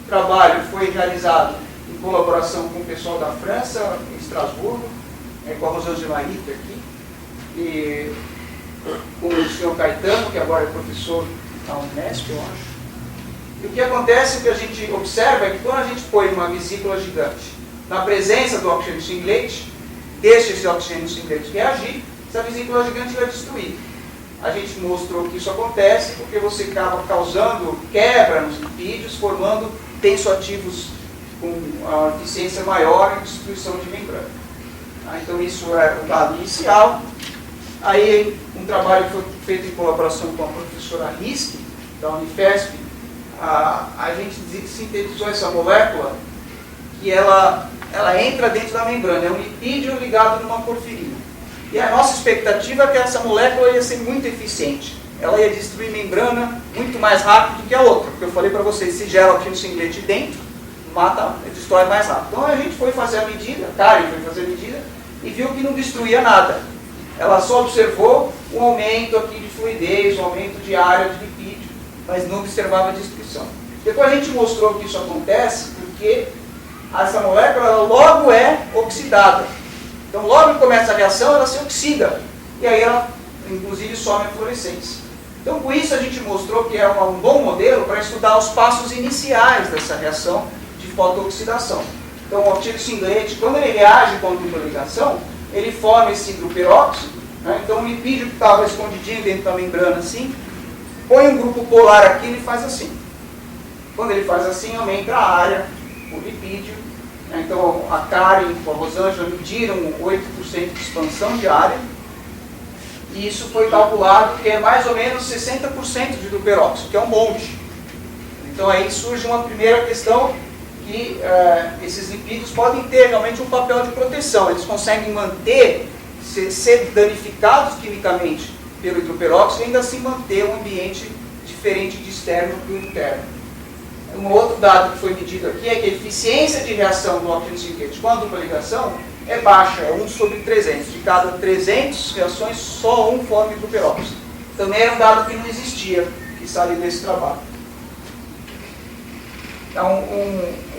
trabalho foi realizado em colaboração com o pessoal da França, em Estrasburgo, com a Rosângela Ritter aqui, e com o senhor Caetano, que agora é professor da Unesp, eu acho. E o que acontece, o que a gente observa, é que quando a gente põe uma vesícula gigante na presença do oxigênio singlete, deixa esse oxigênio singlete reagir, essa vesícula gigante vai destruir. A gente mostrou que isso acontece porque você acaba causando quebra nos lipídios, formando tensoativos com a eficiência maior em destruição de membrana. Então isso é o dado inicial. Aí um trabalho foi feito em colaboração com a professora Riske, da Unifesp. A gente sintetizou essa molécula que ela entra dentro da membrana, é um lipídio ligado numa porfirina. E a nossa expectativa é que essa molécula ia ser muito eficiente. Ela ia destruir membrana muito mais rápido do que a outra, porque eu falei para vocês, se gera oxigênio singlete dentro, destrói mais rápido. Então a gente foi fazer a medida, a Karen foi fazer a medida, e viu que não destruía nada. Ela só observou um aumento aqui de fluidez, um aumento de área de lipídio, mas não observava a destruição. Depois a gente mostrou que isso acontece porque essa molécula ela logo é oxidada. Então logo que começa a reação, ela se oxida. E aí ela, inclusive, some a fluorescência. Então, com isso, a gente mostrou que é um bom modelo para estudar os passos iniciais dessa reação de fotooxidação. Então, o oxígeno cinglete, quando ele reage com a dupla ligação, ele forma esse hidroperóxido, né? Então, o lipídio que estava escondidinho dentro da membrana, assim, põe um grupo polar aqui e ele faz assim. Quando ele faz assim, aumenta a área, o lipídio. Né? Então, a Karen e a Rosângela mediram 8% de expansão de área. E isso foi calculado que é mais ou menos 60% de hidroperóxido, que é um monte. Então aí surge uma primeira questão que esses lipídios podem ter realmente um papel de proteção. Eles conseguem manter, ser danificados quimicamente pelo hidroperóxido e ainda assim manter um ambiente diferente de externo do interno. Um outro dado que foi medido aqui é que a eficiência de reação do oxígeno cinglete com a dupla ligação é baixa, é 1 sobre 300. De cada 300 reações, só um forma hidroperóxido. Também era um dado que não existia, que saiu desse trabalho. Então,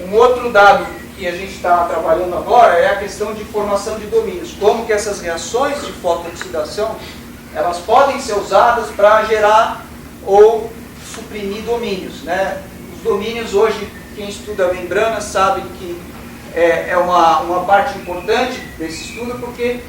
um outro dado que a gente está trabalhando agora é a questão de formação de domínios. Como que essas reações de fotooxidação, elas podem ser usadas para gerar ou suprimir domínios, né? Os domínios hoje, quem estuda a membrana sabe que é uma parte importante desse estudo, porque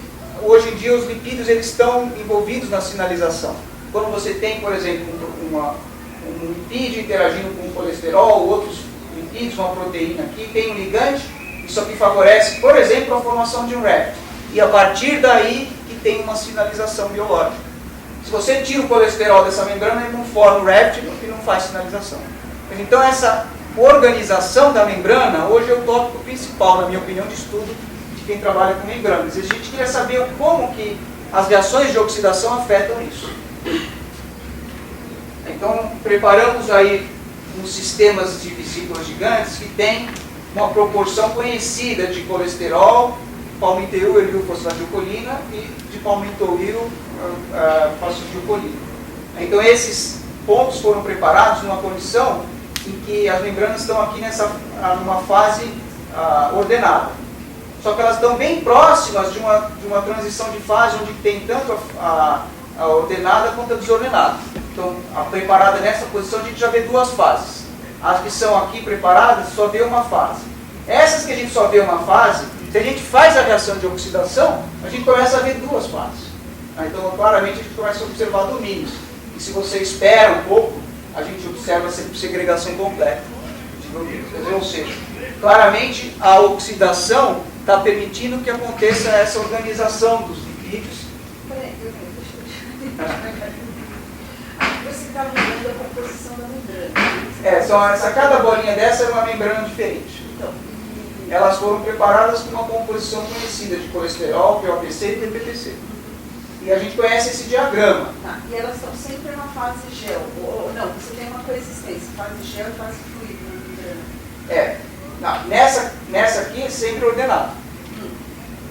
hoje em dia os lipídios eles estão envolvidos na sinalização. Quando você tem, por exemplo, um lipídio interagindo com um colesterol, outros lipídios, uma proteína aqui, tem um ligante, isso aqui favorece, por exemplo, a formação de um RAFT. E a partir daí que tem uma sinalização biológica. Se você tira o colesterol dessa membrana, ele não forma o RAFT e não faz sinalização. Então essa organização da membrana, hoje é o tópico principal, na minha opinião, de estudo de quem trabalha com membranas. E a gente queria saber como que as reações de oxidação afetam isso. Então, preparamos aí uns sistemas de vesículas gigantes que têm uma proporção conhecida de colesterol, palmitoil, fosfatidilcolina e de palmitoil, fosfatidilcolina. Então, esses pontos foram preparados numa condição em que as membranas estão aqui numa fase ordenada. Só que elas estão bem próximas de uma transição de fase onde tem tanto a ordenada quanto a desordenada. Então, a preparada nessa posição a gente já vê duas fases. As que são aqui preparadas só vê uma fase. Essas que a gente só vê uma fase, se a gente faz a reação de oxidação, a gente começa a ver duas fases. Então, claramente, a gente começa a observar domínios. E se você espera um pouco, a gente observa sempre segregação completa de domínios. Ou seja, claramente a oxidação está permitindo que aconteça essa organização dos lipídios. Peraí, você está mudando a composição da membrana. Cada bolinha dessa é uma membrana diferente. Então, elas foram preparadas com uma composição conhecida de colesterol, POPC e TPPC. E a gente conhece esse diagrama. Tá. E elas estão sempre na fase gel. Ou não, você tem uma coexistência, fase gel e fase fluido na membrana. Não, nessa aqui é sempre ordenado.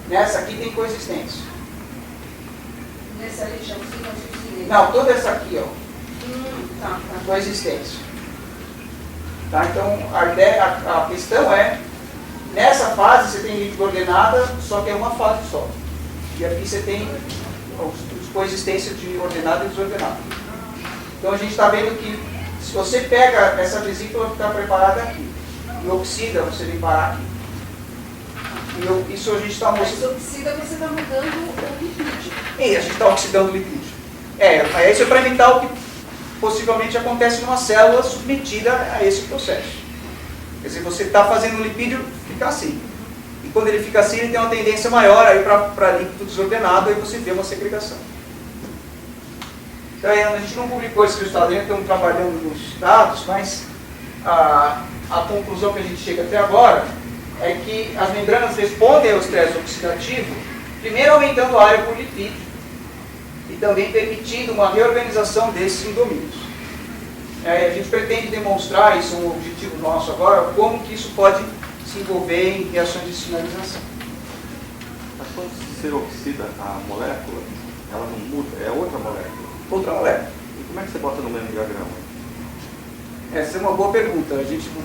Nessa aqui tem coexistência. Nessa região, não, toda essa aqui, ó. Tá. Coexistência. Tá? Então, a questão é, nessa fase você tem líquido ordenada, só que é uma fase só. E aqui você tem coexistência de ordenado e desordenado. Então a gente está vendo que se você pega essa vesícula que está preparada aqui e oxida, você vem parar aqui. E isso a gente está mostrando. Mas oxida você está mudando o lipídio. E a gente está oxidando o lipídio. Isso é para evitar o que possivelmente acontece numa célula submetida a esse processo. Quer dizer, você está fazendo o lipídio ficar assim. E quando ele fica assim, ele tem uma tendência maior para líquido desordenado, aí você vê uma segregação. Então, a gente não publicou esse resultado ainda, estamos trabalhando nos dados, mas a conclusão que a gente chega até agora é que as membranas respondem ao estresse oxidativo, primeiro aumentando a área por lipídio e também permitindo uma reorganização desses domínios. A gente pretende demonstrar, isso é um objetivo nosso agora, como que isso pode se envolver em reações de sinalização. Mas quando se oxida a molécula, ela não muda, é outra molécula. Outra molécula. E como é que você bota no mesmo diagrama? Essa é uma boa pergunta.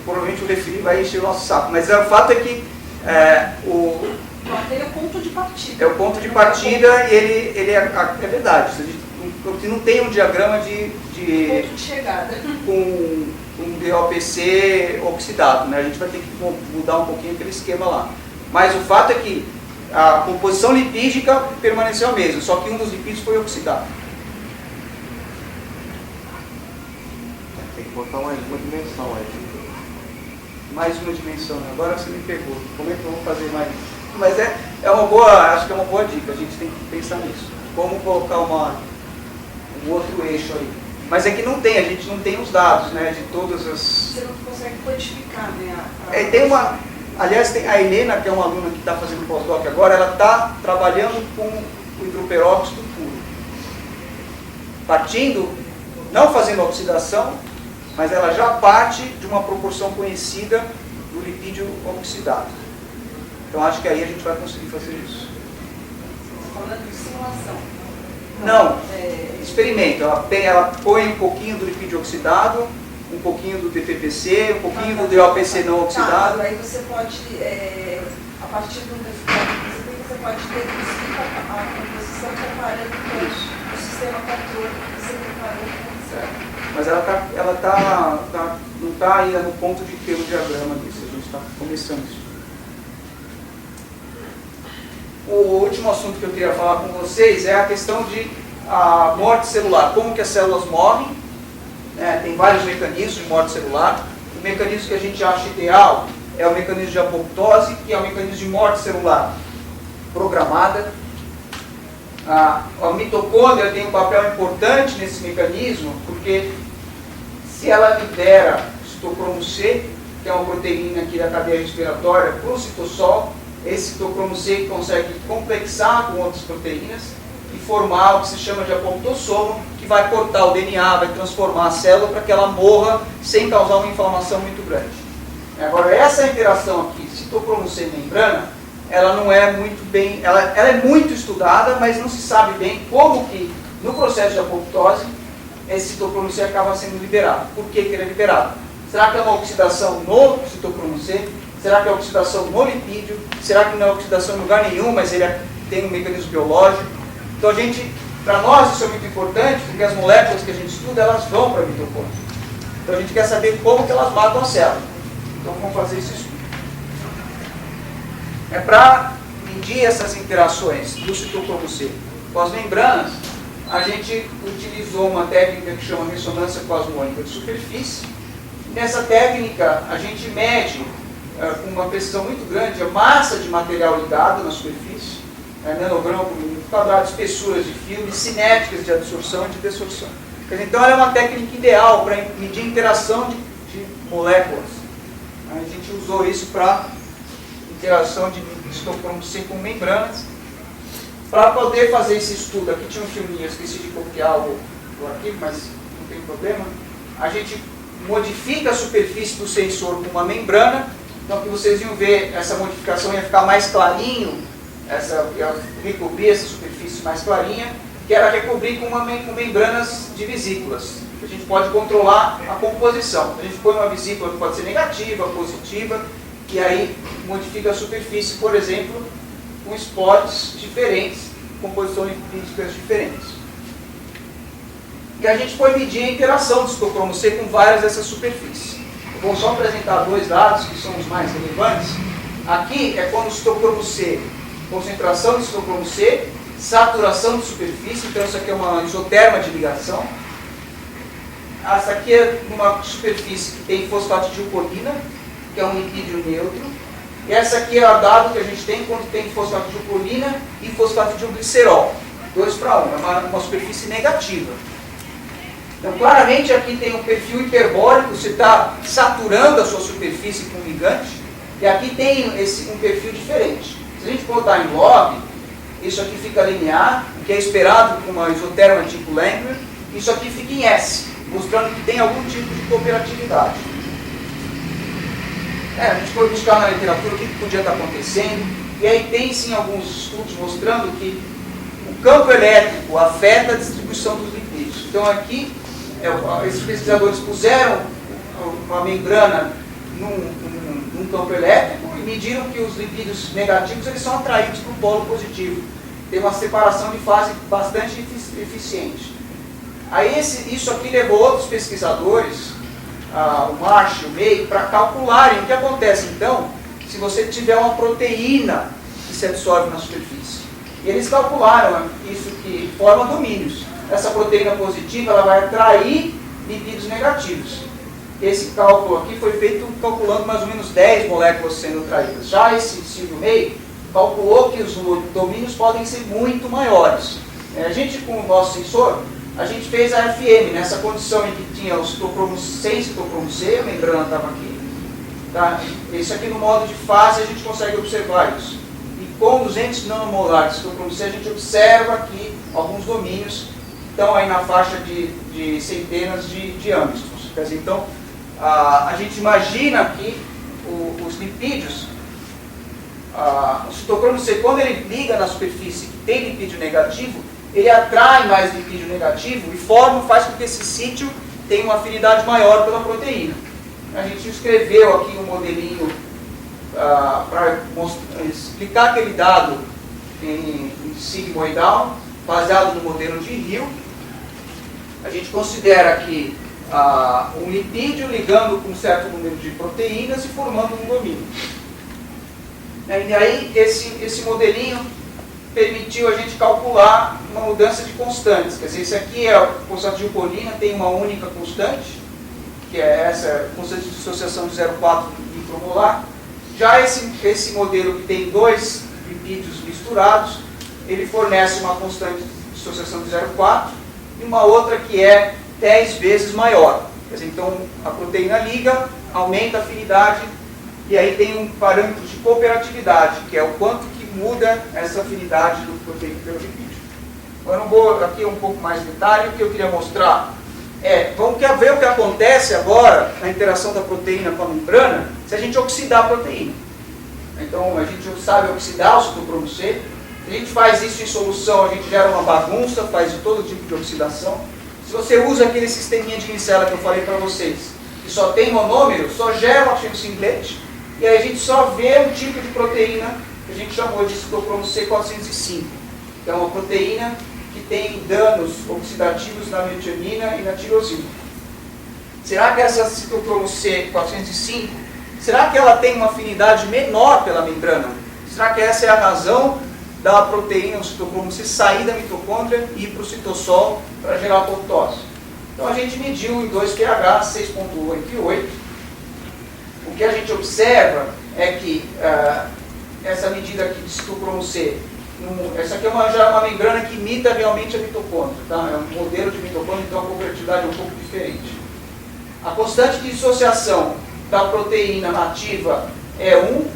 Provavelmente o referi vai encher o nosso saco. Mas o fato é que Ele é o ponto de partida. É o ponto de partida e ele é verdade. Se a gente porque não tem um diagrama de Ponto de chegada. com um DOPC oxidado, né? A gente vai ter que mudar um pouquinho aquele esquema lá. Mas o fato é que a composição lipídica permaneceu a mesma, só que um dos lipídios foi oxidado. Tem que botar mais uma dimensão aí. Mais uma dimensão, né? Agora você me pegou. Como é que eu vou fazer mais? Mas é uma boa, acho que é uma boa dica, a gente tem que pensar nisso. Como colocar um outro eixo aí. Mas é que não tem, a gente não tem os dados, né, de todas as... Você não consegue quantificar, né? Tem uma... Aliás, tem a Helena, que é uma aluna que está fazendo pós-doc agora, ela está trabalhando com o hidroperóxido puro. Partindo, não fazendo oxidação, mas ela já parte de uma proporção conhecida do lipídio oxidado. Então acho que aí a gente vai conseguir fazer isso. Falando de simulação. Não, experimento. Ela põe um pouquinho do lipídio oxidado, um pouquinho do DPPC, um pouquinho do DOPC não oxidado. Tá, aí você pode, a partir do resultado que você pode deduzir a composição comparando com o sistema controle que você preparou. Mas ela não está ainda no ponto de ter o diagrama disso, a gente está começando isso. O último assunto que eu queria falar com vocês é a questão de a morte celular, como que as células morrem. Tem vários mecanismos de morte celular. O mecanismo que a gente acha ideal é o mecanismo de apoptose, que é o mecanismo de morte celular programada. A mitocôndria tem um papel importante nesse mecanismo, porque se ela libera citocromo C, que é uma proteína aqui da cadeia respiratória, para o citossol, esse citocromo C consegue complexar com outras proteínas e formar o que se chama de apoptossomo, que vai cortar o DNA, vai transformar a célula para que ela morra sem causar uma inflamação muito grande. Agora, essa interação aqui, citocromo C membrana, ela não é muito bem, ela é muito estudada, mas não se sabe bem como que, no processo de apoptose, esse citocromo C acaba sendo liberado. Por que ele é liberado? Será que é uma oxidação no citocromo C? Será que é oxidação no lipídio? Será que não é oxidação em lugar nenhum, mas ele tem um mecanismo biológico? Então, para nós isso é muito importante, porque as moléculas que a gente estuda, elas vão para a mitocôndria. Então, a gente quer saber como que elas matam a célula. Então, vamos fazer esse estudo. Para medir essas interações do citocromo C com as membranas, a gente utilizou uma técnica que chama ressonância plasmônica de superfície. Nessa técnica, a gente mede com uma precisão muito grande a massa de material ligado na superfície, nanograma por milímetro quadrado, espessuras de filme, cinéticas de absorção e de desorção. Então, ela é uma técnica ideal para medir a interação de moléculas. A gente usou isso para interação de citocromo C com membranas. Para poder fazer esse estudo, aqui tinha um filminho, eu esqueci de copiar o arquivo, mas não tem problema. A gente modifica a superfície do sensor com uma membrana. Então, que vocês iam ver, essa modificação ia ficar mais clarinho, ia recobrir essa superfície mais clarinha, que era recobrir com membranas de vesículas. A gente pode controlar a composição. A gente põe uma vesícula que pode ser negativa, positiva, e aí modifica a superfície, por exemplo, com spots diferentes, composições lipídicas diferentes. E a gente foi medir a interação do citocromo C com várias dessas superfícies. Eu vou só apresentar dois dados que são os mais relevantes. Aqui é quando o citocromo C, concentração do citocromo C, saturação de superfície, então isso aqui é uma isoterma de ligação. Essa aqui é uma superfície que tem fosfato de ucolina, que é um lipídio neutro. E essa aqui é o dado que a gente tem quando tem fosfato de ucolina e fosfato de glicerol. 2 para 1, é uma superfície negativa. Então, claramente aqui tem um perfil hiperbólico, você está saturando a sua superfície com ligante, e aqui tem um perfil diferente. Se a gente botar em log, isso aqui fica linear, o que é esperado com uma isoterma tipo Langmuir, isso aqui fica em S, mostrando que tem algum tipo de cooperatividade. A gente foi buscar na literatura o que podia estar acontecendo, e aí tem sim alguns estudos mostrando que o campo elétrico afeta a distribuição dos lipídios. Então aqui, esses pesquisadores puseram uma membrana num campo elétrico e mediram que os lipídios negativos eles são atraídos para o polo positivo. Tem uma separação de fase bastante eficiente. Aí isso aqui levou outros pesquisadores, o Marsh e o May, para calcularem o que acontece então se você tiver uma proteína que se absorve na superfície. E eles calcularam isso que forma domínios. Essa proteína positiva ela vai atrair lipídios negativos. Esse cálculo aqui foi feito calculando mais ou menos 10 moléculas sendo atraídas. Já esse Silvio May calculou que os domínios podem ser muito maiores. A gente, com o nosso sensor, a gente fez a FM, nessa condição em que tinha o citocromo sem citocromo C, a membrana estava aqui. Tá? Esse aqui no modo de fase a gente consegue observar isso. E com 200 nanomolar de citocromo C a gente observa aqui alguns domínios que estão aí na faixa de centenas de âmbitos. Quer dizer, então, a gente imagina aqui os lipídios, o citocromo C, quando ele liga na superfície que tem lipídio negativo, ele atrai mais lipídio negativo e faz com que esse sítio tenha uma afinidade maior pela proteína. A gente escreveu aqui um modelinho para explicar aquele dado em sigmoidal, baseado no modelo de Hill. A gente considera aqui um lipídio ligando com um certo número de proteínas e formando um domínio. E aí esse modelinho permitiu a gente calcular uma mudança de constantes. Quer dizer, esse aqui é a fosfatidilcolina, tem uma única constante, que é essa constante de dissociação de 0,4 micromolar. Já esse modelo que tem dois lipídios misturados, ele fornece uma constante de dissociação de 0,4 e uma outra que é 10 vezes maior. Quer dizer, então a proteína liga, aumenta a afinidade e aí tem um parâmetro de cooperatividade, que é o quanto que muda essa afinidade do proteína pelo lipídio. Eu não vou aqui um pouco mais de detalhe, o que eu queria mostrar vamos ver o que acontece agora na interação da proteína com a membrana se a gente oxidar a proteína. Então a gente sabe oxidar o citocromo C, se a gente faz isso em solução, a gente gera uma bagunça, faz todo tipo de oxidação. Se você usa aquele sisteminha de micela que eu falei para vocês, que só tem monômero, só gera o artigo singlet, e aí a gente só vê um tipo de proteína que a gente chamou de citocromo C405, que é uma proteína que tem danos oxidativos na metionina e na tirosina. Será que essa citocromo C405, será que ela tem uma afinidade menor pela membrana? Será que essa é a razão da proteína, o citocromo C, sair da mitocôndria e ir para o citossol para gerar apoptose? Então a gente mediu em 2 pH, 6.8 e 8. O que a gente observa é que essa medida aqui de citocromo C, essa aqui já é uma membrana que imita realmente a mitocôndria, tá? É um modelo de mitocôndria, então a cooperatividade é um pouco diferente. A constante de dissociação da proteína nativa é 1,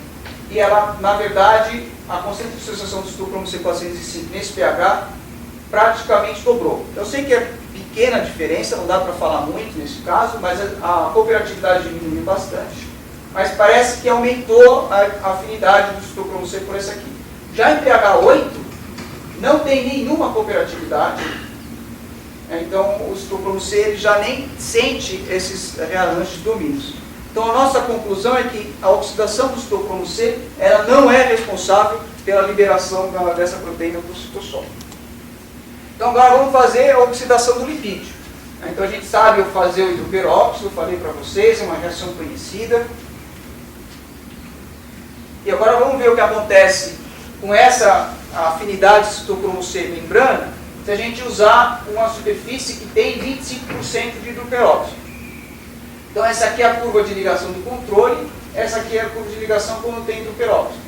e ela, na verdade, a constante de dissociação do citocromo C405 nesse pH praticamente dobrou. Eu sei que é pequena a diferença, não dá para falar muito nesse caso, mas a cooperatividade diminuiu bastante. Mas parece que aumentou a afinidade do citocromo C por essa aqui. Já em pH 8, não tem nenhuma cooperatividade. Então, o citocromo C ele já nem sente esses rearranjos de domínios. Então, a nossa conclusão é que a oxidação do citocromo C ela não é responsável pela liberação dessa proteína para o citossol. Então, agora vamos fazer a oxidação do lipídio. Então, a gente sabe fazer o hidroperóxido, eu falei para vocês, é uma reação conhecida. E agora vamos ver o que acontece com essa afinidade citocromo C membrana, se a gente usar uma superfície que tem 25% de hidroperóxido. Então essa aqui é a curva de ligação do controle, essa aqui é a curva de ligação quando tem hidroperóxido.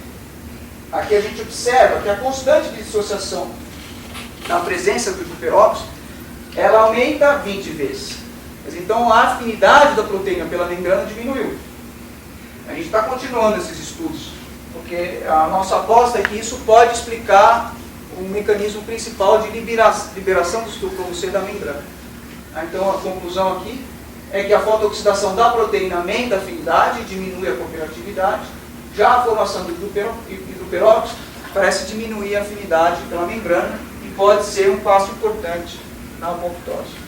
Aqui a gente observa que a constante de dissociação na presença do hidroperóxido, ela aumenta 20 vezes. Então a afinidade da proteína pela membrana diminuiu. A gente está continuando esses estudos, porque a nossa aposta é que isso pode explicar o mecanismo principal de liberação do citocromo C da membrana. Então a conclusão aqui é que a fotooxidação da proteína aumenta a afinidade e diminui a cooperatividade. Já a formação do hidroperóxido parece diminuir a afinidade pela membrana e pode ser um passo importante na apoptose.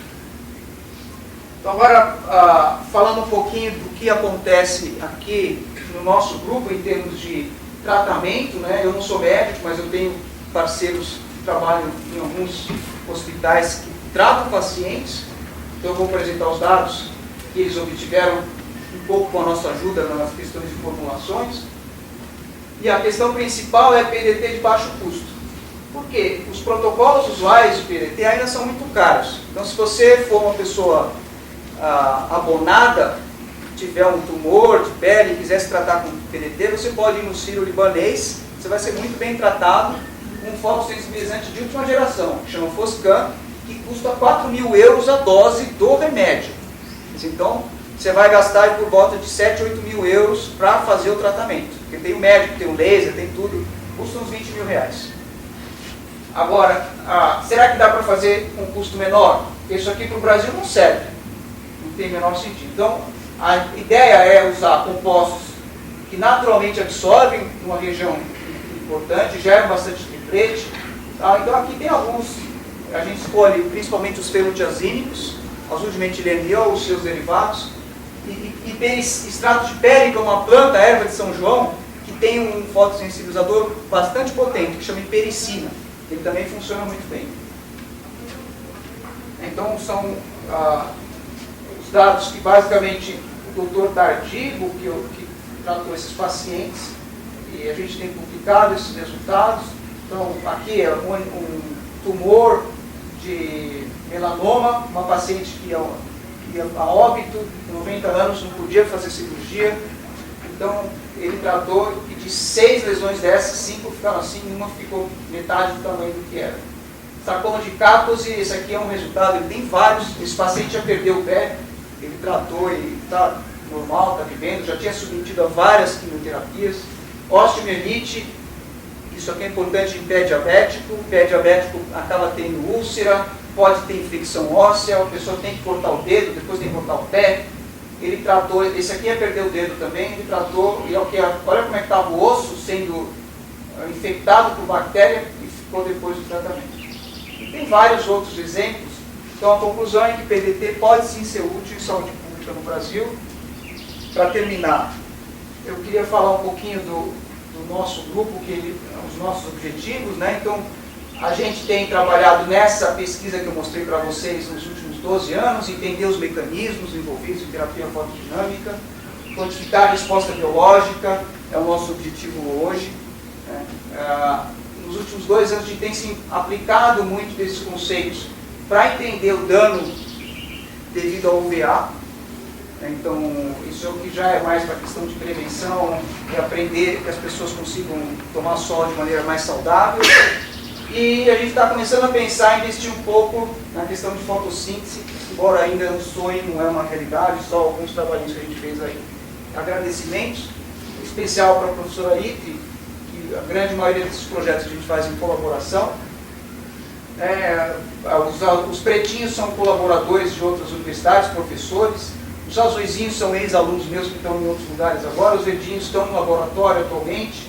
Então agora, falando um pouquinho do que acontece aqui no nosso grupo em termos de tratamento, né? Eu não sou médico, mas eu tenho parceiros que trabalham em alguns hospitais que tratam pacientes. Então eu vou apresentar os dados que eles obtiveram um pouco com a nossa ajuda nas questões de formulações. E a questão principal é PDT de baixo custo. Por quê? Os protocolos usuais de PDT ainda são muito caros. Então se você for uma pessoa abonada, tiver um tumor de pele e quiser se tratar com PDT, você pode ir no Sírio-Libanês, você vai ser muito bem tratado com um fotossensibilizante de última geração, que chama Foscan, que custa 4.000 euros a dose do remédio. Então, você vai gastar por volta de 7, 8 mil euros para fazer o tratamento. Porque tem o médico, tem o laser, tem tudo, custa uns 20 mil reais. Agora, será que dá para fazer com um custo menor? Isso aqui para o Brasil não serve, não tem o menor sentido. Então, a ideia é usar compostos que naturalmente absorvem numa região importante, geram bastante nitrete. Então aqui tem alguns, a gente escolhe principalmente os ferrotiazínicos, azul de metilenil, os seus derivados, e extrato de pele, que é uma planta, erva de São João, que tem um fotossensibilizador bastante potente, que chama hipericina. Ele também funciona muito bem. Então são os dados que basicamente o Dr. Tardigo, que tratou esses pacientes, e a gente tem publicado esses resultados. Então aqui é um tumor de melanoma, uma paciente que ia a óbito, com 90 anos, não podia fazer cirurgia. Então ele tratou e de 6 lesões dessas, 5 ficaram assim, uma ficou metade do tamanho do que era. Sarcoma de Kaposi, esse aqui é um resultado, ele tem vários, esse paciente já perdeu o pé, ele tratou e está normal, está vivendo, já tinha submetido a várias quimioterapias. Osteomielite, isso aqui é importante em pé diabético acaba tendo úlcera, pode ter infecção óssea, a pessoa tem que cortar o dedo, depois tem que cortar o pé. Ele tratou, esse aqui ia perder o dedo também, ele tratou, e olha como é que estava o osso sendo infectado por bactéria e ficou depois do tratamento. E tem vários outros exemplos. Então a conclusão é que PDT pode sim ser útil em saúde pública no Brasil. Para terminar, eu queria falar um pouquinho do nosso grupo, os nossos objetivos, né? Então, a gente tem trabalhado nessa pesquisa que eu mostrei para vocês nos últimos 12 anos, entender os mecanismos envolvidos em terapia fotodinâmica, quantificar a resposta biológica, é o nosso objetivo hoje. Né? Nos últimos 2 anos a gente tem se aplicado muito desses conceitos para entender o dano devido ao UVA. Então, isso é o que já é mais para a questão de prevenção, e aprender que as pessoas consigam tomar sol de maneira mais saudável. E a gente está começando a pensar em investir um pouco na questão de fotossíntese, embora ainda é um sonho, não é uma realidade, só alguns trabalhinhos que a gente fez aí. Agradecimentos, em especial para a professora Ite, que a grande maioria desses projetos a gente faz em colaboração. Os pretinhos são colaboradores de outras universidades, professores. Os azuizinhos são ex-alunos meus que estão em outros lugares agora. Os verdinhos estão no laboratório atualmente.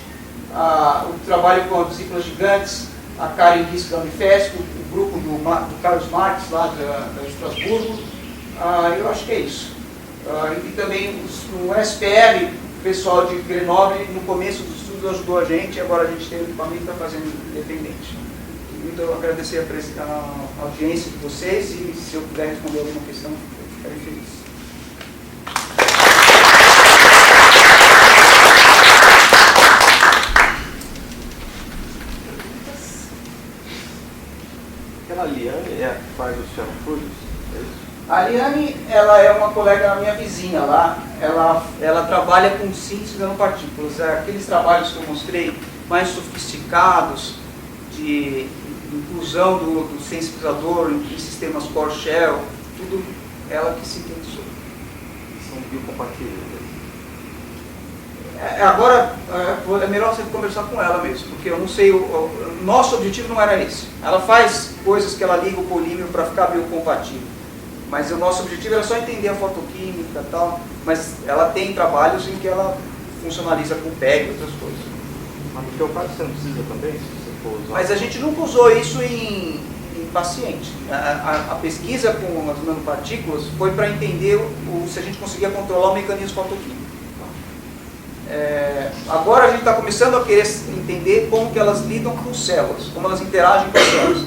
O trabalho com as vesículas gigantes, a Karen Risk da Unifesp, o grupo do Carlos Marques, lá de Estrasburgo. Eu acho que é isso. E também no SPL, o pessoal de Grenoble, no começo dos estudos ajudou a gente, e agora a gente tem o equipamento para fazer independente. Então, agradecer a audiência de vocês, e se eu puder responder alguma questão, eu ficarei feliz. Aquela Liane é a que faz os xerofluidos? É isso? A Liane, ela é uma colega minha vizinha lá, ela trabalha com síntese de nanopartículas, aqueles trabalhos que eu mostrei mais sofisticados, de inclusão do sensibilizador em sistemas core shell, tudo ela que sintetizou. São biocompatíveis. Agora, é melhor você conversar com ela mesmo, porque eu não sei, o nosso objetivo não era esse. Ela faz coisas que ela liga o polímero para ficar biocompatível, mas o nosso objetivo era só entender a fotoquímica e tal, mas ela tem trabalhos em que ela funcionaliza com PEG e outras coisas. Mas no teu caso você não precisa também, se você for usar? Mas a gente nunca usou isso em paciente. A pesquisa com as nanopartículas foi para entender se a gente conseguia controlar o mecanismo fotoquímico. Agora a gente está começando a querer entender como que elas lidam com células, como elas interagem com as células.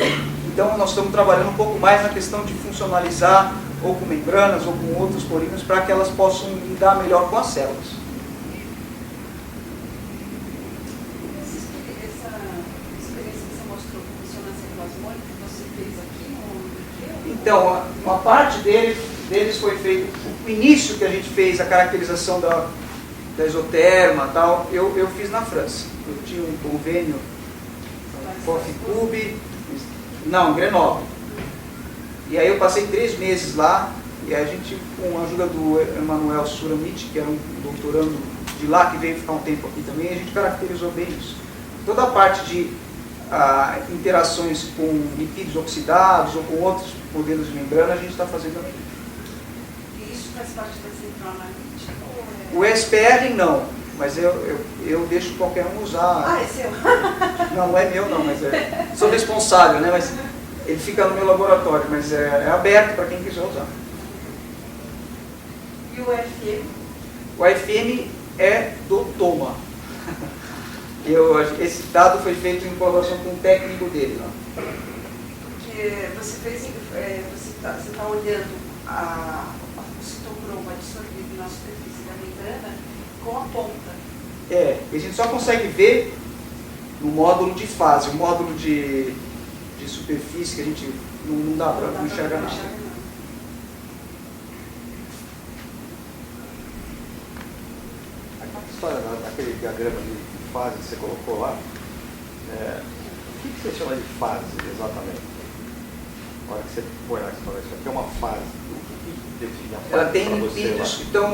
Então nós estamos trabalhando um pouco mais na questão de funcionalizar ou com membranas ou com outros polímeros para que elas possam lidar melhor com as células. Essa experiência que você mostrou com ressonância plasmônica que você fez aqui no Então, uma parte deles foi feito, o início que a gente fez, a caracterização da isoterma e tal, eu fiz na França. Eu tinha um convênio Coffee Cube, não, em Grenoble. E aí eu passei 3 meses lá, e a gente, com a ajuda do Emmanuel Suramit, que era um doutorando de lá, que veio ficar um tempo aqui também, a gente caracterizou bem isso. Toda a parte de interações com lipídios oxidados ou com outros modelos de membrana, a gente está fazendo aqui. E isso faz parte da central analítica? O SPR não, mas eu deixo qualquer um usar. Ah, é seu? Não é meu não, mas sou responsável, né? Mas ele fica no meu laboratório, mas é aberto para quem quiser usar. E o FM? O FM é do Toma. Esse dado foi feito em colaboração com um técnico dele lá. Porque você fez, você está olhando o citocromo absorvido na superfície da membrana com a ponta. A gente só consegue ver no módulo de fase, o módulo de superfície que a gente não dá para não enxergar nada. Aquela história daquele diagrama de fase que você colocou lá, o que você chama de fase exatamente? Na hora que você põe lá, você fala, isso aqui é uma fase. O que define a fase? Ela tem para você lipídios lá? que estão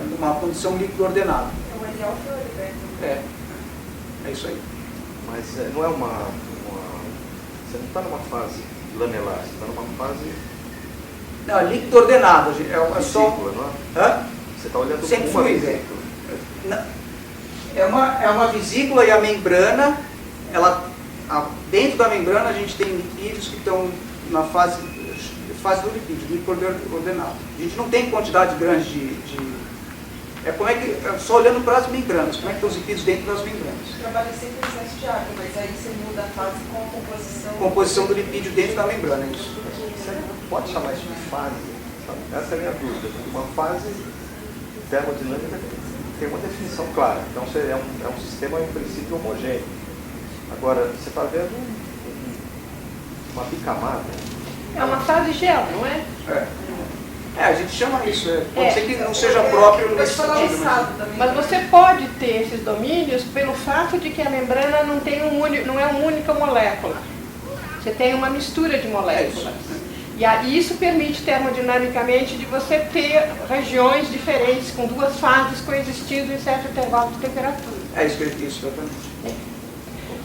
numa condição líquido ordenada. É o Arial Fiore, É isso aí. Mas não é você não está numa fase lamelar, você está numa fase Não, líquido ordenado. É só. vesícula, não é? Hã? Você está olhando Sempre uma fui, vesícula. É uma vesícula e a membrana, dentro da membrana a gente tem lipídios que estão na fase do lipídio, líquido ordenado. A gente não tem quantidade grande só olhando para as membranas, como é que estão os lipídios dentro das membranas. Trabalha sempre em excesso de água, mas aí você muda a fase com a composição. Composição do lipídio dentro da membrana, é isso. Você não pode chamar isso de fase. Sabe? Essa é a minha dúvida. Porque uma fase termodinâmica tem uma definição clara. Então você é um sistema, em princípio, homogêneo. Agora, você está vendo uma bicamada. É uma fase gel, não é? A gente chama isso. Pode ser que não seja próprio nesse sentido. Mas você pode ter esses domínios pelo fato de que a membrana não é uma única molécula. Você tem uma mistura de moléculas. E isso permite termodinamicamente de você ter regiões diferentes, com 2 fases coexistindo em certo intervalo de temperatura. É isso que ele disse, exatamente.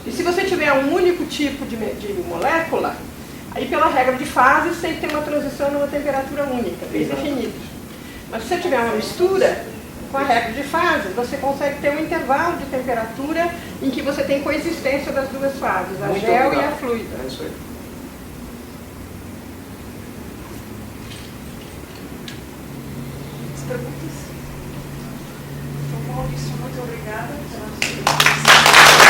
E se você tiver um único tipo de molécula, aí pela regra de fases você tem uma transição numa temperatura única, bem definida. Mas se você tiver uma mistura, com a regra de fases, você consegue ter um intervalo de temperatura em que você tem coexistência das 2 fases, a gel e a fluida. É isso aí. As perguntas? Então, Maurício, muito obrigada pela sua